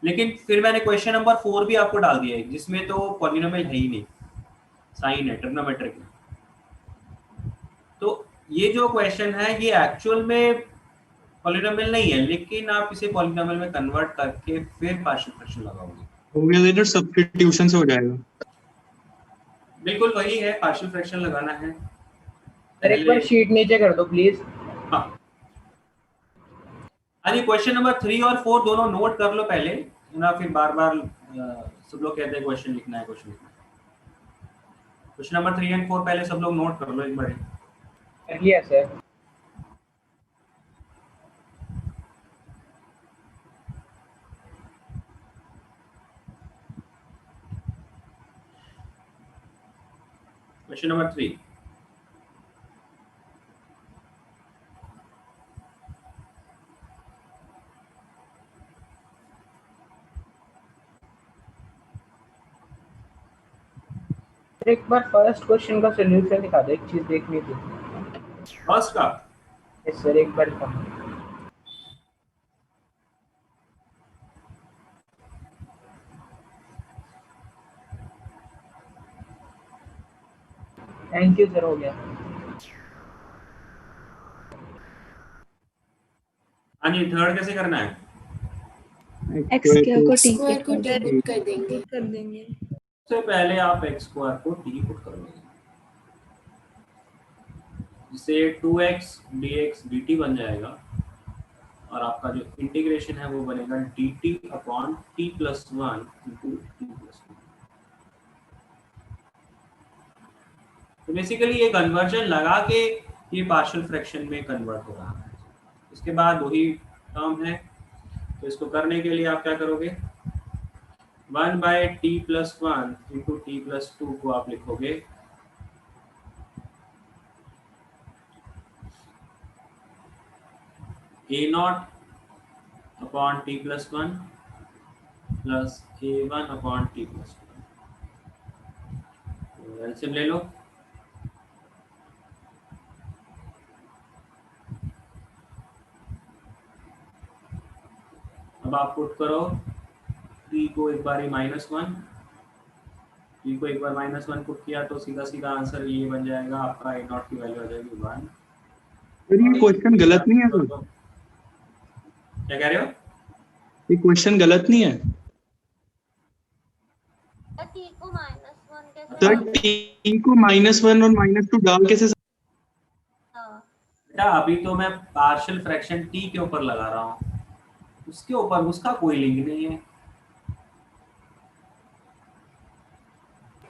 लेकिन फिर मैंने क्वेश्चन नंबर 4 भी आपको डाल दिया है जिसमें तो पॉलिनोमियल है ही नहीं, साइन है, ट्रिग्नोमेट्रिक है। तो ये जो क्वेश्चन है ये एक्चुअल में पॉलिनोमियल नहीं है, लेकिन आप इसे पॉलिनोमियल में कन्वर्ट करके फिर पार्शियल फ्रैक्शन लगाओगे। हो गया इधर, सब्स्टिट्यूशन से हो जाएगा। बिल्कुल वही है, पार्शियल फ्रैक्शन लगाना है। सर एक बार शीट नीचे कर दो प्लीज। हाँ जी, क्वेश्चन नंबर 3 और 4 दोनों नोट कर लो पहले ना, फिर बार बार सब लोग कहते हैं क्वेश्चन लिखना है, क्वेश्चन लिखना है। क्वेश्चन नंबर 3 and 4 पहले सब लोग नोट कर लो एक बार। कर लिया सर। क्वेश्चन नंबर 3, एक बार फर्स्ट क्वेश्चन का सॉल्यूशन दिखा दो, एक चीज देखनी थी। फर्स्ट का? यस सर, एक बार दिखा। थैंक यू सर, हो गया। हाँ जी, थर्ड कैसे करना है? एक्स स्क्वायर को टी स्क्वायर को पे टी कर देंगे। सबसे पहले आप एक्स स्क्वायर को टी पुट कर लेंगे, जिससे 2x dx dt बन जाएगा और आपका जो इंटीग्रेशन है वो बनेगा dt upon t plus 1 into t plus 1। तो बेसिकली ये कन्वर्जन लगा के ये पार्शियल फ्रैक्शन में कन्वर्ट हो रहा है। इसके बाद वही टर्म है, तो इसको करने के लिए आप क्या करोगे, 1 by T plus 1 into T plus 2 को आप लिखोगे A not upon T plus 1 plus a1 upon T plus 1। LCM ले लो, अब आप पुट करो t को एक बार -1, t को एक बार -1 पुट किया तो सीधा सीधा आंसर ये बन जाएगा आपका a नॉट की वैल्यू आ जाएगी 1। सर ये क्वेश्चन गलत नहीं है सर? क्या कह रहे हो? ये क्वेश्चन गलत नहीं है सर? टी को -1 और -2 डाल कैसे? बेटा अभी तो मैं पार्शियल फ्रैक्शन t के ऊपर लगा रहा हूँ, उसके ऊपर उसका कोई लिंक नहीं है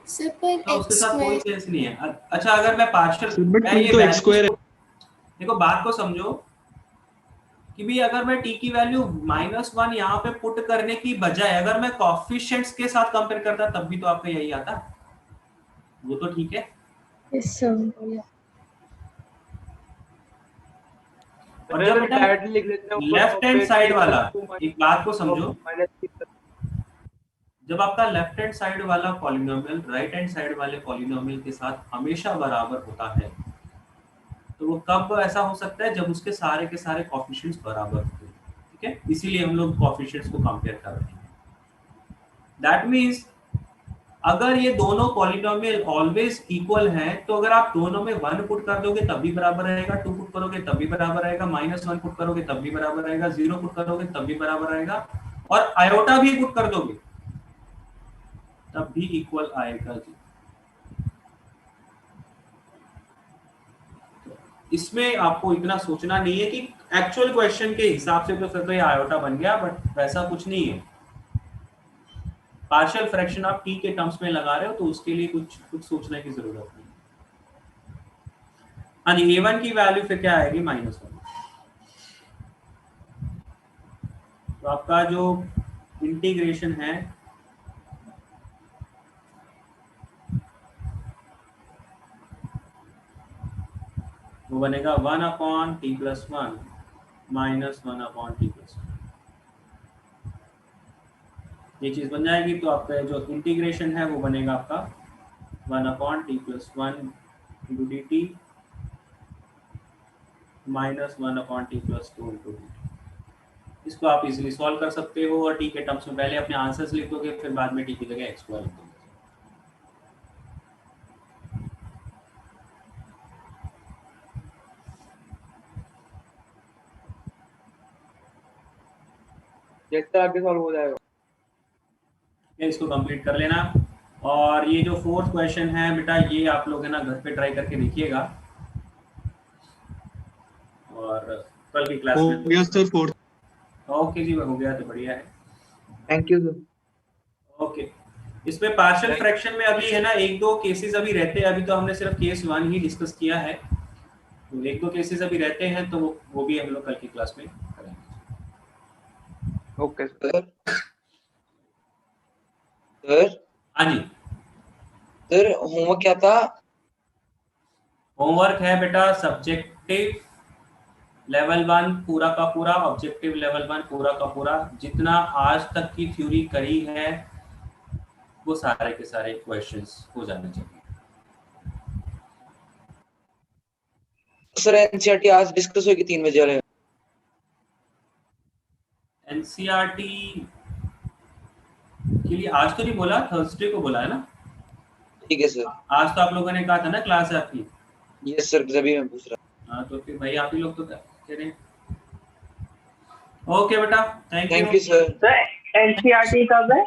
सर पर तो उसके एक्स साथ कोई स्क्वायर सेंस नहीं है। अच्छा अगर मैं पार्शियल, मैं ये तो x स्क्वायर है। देखो बात को समझो कि भी अगर मैं t की वैल्यू -1 यहाँ पे पुट करने की बजाय अगर मैं कोएफिशिएंट्स के साथ कंपेयर करता तब भी तो आपका यही आता, वो तो ठीक है। Yes sir. और जब बेटा डायरेक्टली लिख लेते हैं लेफ्ट हैंड साइड वाला, एक बात को समझो, जब आपका लेफ्ट हैंड साइड वाला पॉलिनोमियल राइट हैंड साइड वाले पॉलिनोमियल के साथ हमेशा बराबर होता है, तो वो कब ऐसा हो सकता है, जब उसके सारे के सारे कोएफिशिएंट्स बराबर होते हैं, ठीक है। इसीलिए हम लोग कोएफिशिएंट्स को कंपेयर कर रहे हैं। दैट मींस अगर ये दोनों पॉलिनोमियल ऑलवेज इक्वल हैं, तो अगर आप दोनों में 1 पुट कर दोगे तब भी बराबर रहेगा, 2 पुट करोगे तब भी बराबर रहेगा, -1 पुट करोगे तब भी बराबर रहेगा, 0 पुट करोगे तब भी बराबर रहेगा, और आयोटा भी पुट कर दोगे तब भी इक्वल आएगा जी। इसमें आपको इतना सोचना नहीं है कि एक्चुअल क्वेश्चन के हिसाब से तो फिर तो ये आयोटा बन गया, बट वैसा कुछ नहीं है। पार्शियल फ्रैक्शन आप t के टर्म्स में लगा रहे हो तो उसके लिए कुछ सोचने की जरूरत नहीं। हाँ जी, a1 की वैल्यू फिर क्या आएगी, -1। तो आपका जो इंटीग्रेशन है वो बनेगा 1 upon T plus 1 -1 upon T plus 1। ये चीज बन जाएगी तो आपका जो इंटीग्रेशन है वो बनेगा आपका 1 upon T plus 1 into D T -1 upon T plus 2 into D T. इसको आप इजीली सॉल्व कर सकते हो और टी के टर्म्स में पहले अपने आंसर्स लिख दोगे, फिर बाद में टी की जगह एक्स स्क्वायर लिख दोगे। जैसे आगे सॉल्व हो जाएगा इसको कंप्लीट कर लेना। और ये जो फोर्थ क्वेश्चन है बेटा, ये आप लोग है ना घर पे ट्राई करके देखिएगा और कल की क्लास में हो गया सर फोर्थ। ओके जी, हो गया तो बढ़िया है, थैंक यू सर। ओके। इसमें पार्शियल फ्रैक्शन में अभी है ना 1-2 केसेस अभी रहते हैं, अभी तो हमने सिर्फ केस 1 ही डिस्कस किया है, तो 1-2 केसेस अभी रहते हैं, तो वो भी हम लोग कल की क्लास में करेंगे। Okay sir. सर हाँ जी सर, होमवर्क क्या था? होमवर्क है बेटा सब्जेक्टिव लेवल 1 पूरा का पूरा, ऑब्जेक्टिव लेवल 1 पूरा का पूरा, जितना आज तक की थ्योरी करी है वो सारे के सारे क्वेश्चंस हो जाने चाहिए। सर एनसीईआरटी आज डिस्कस होगी 3 बजे वाले। एनसीईआरटी के लिए आज तो नहीं बोला, थर्सडे को बोला है ना? ठीक है सर। आज तो आप लोगों ने कहा था ना क्लास है आपकी। यस सर, जब मैं पूछ रहा। हाँ तो फिर भाई आप ही लोग तो कह रहे हैं। ओके बेटा, थैंक यू सर। एनसीईआरटी कब है?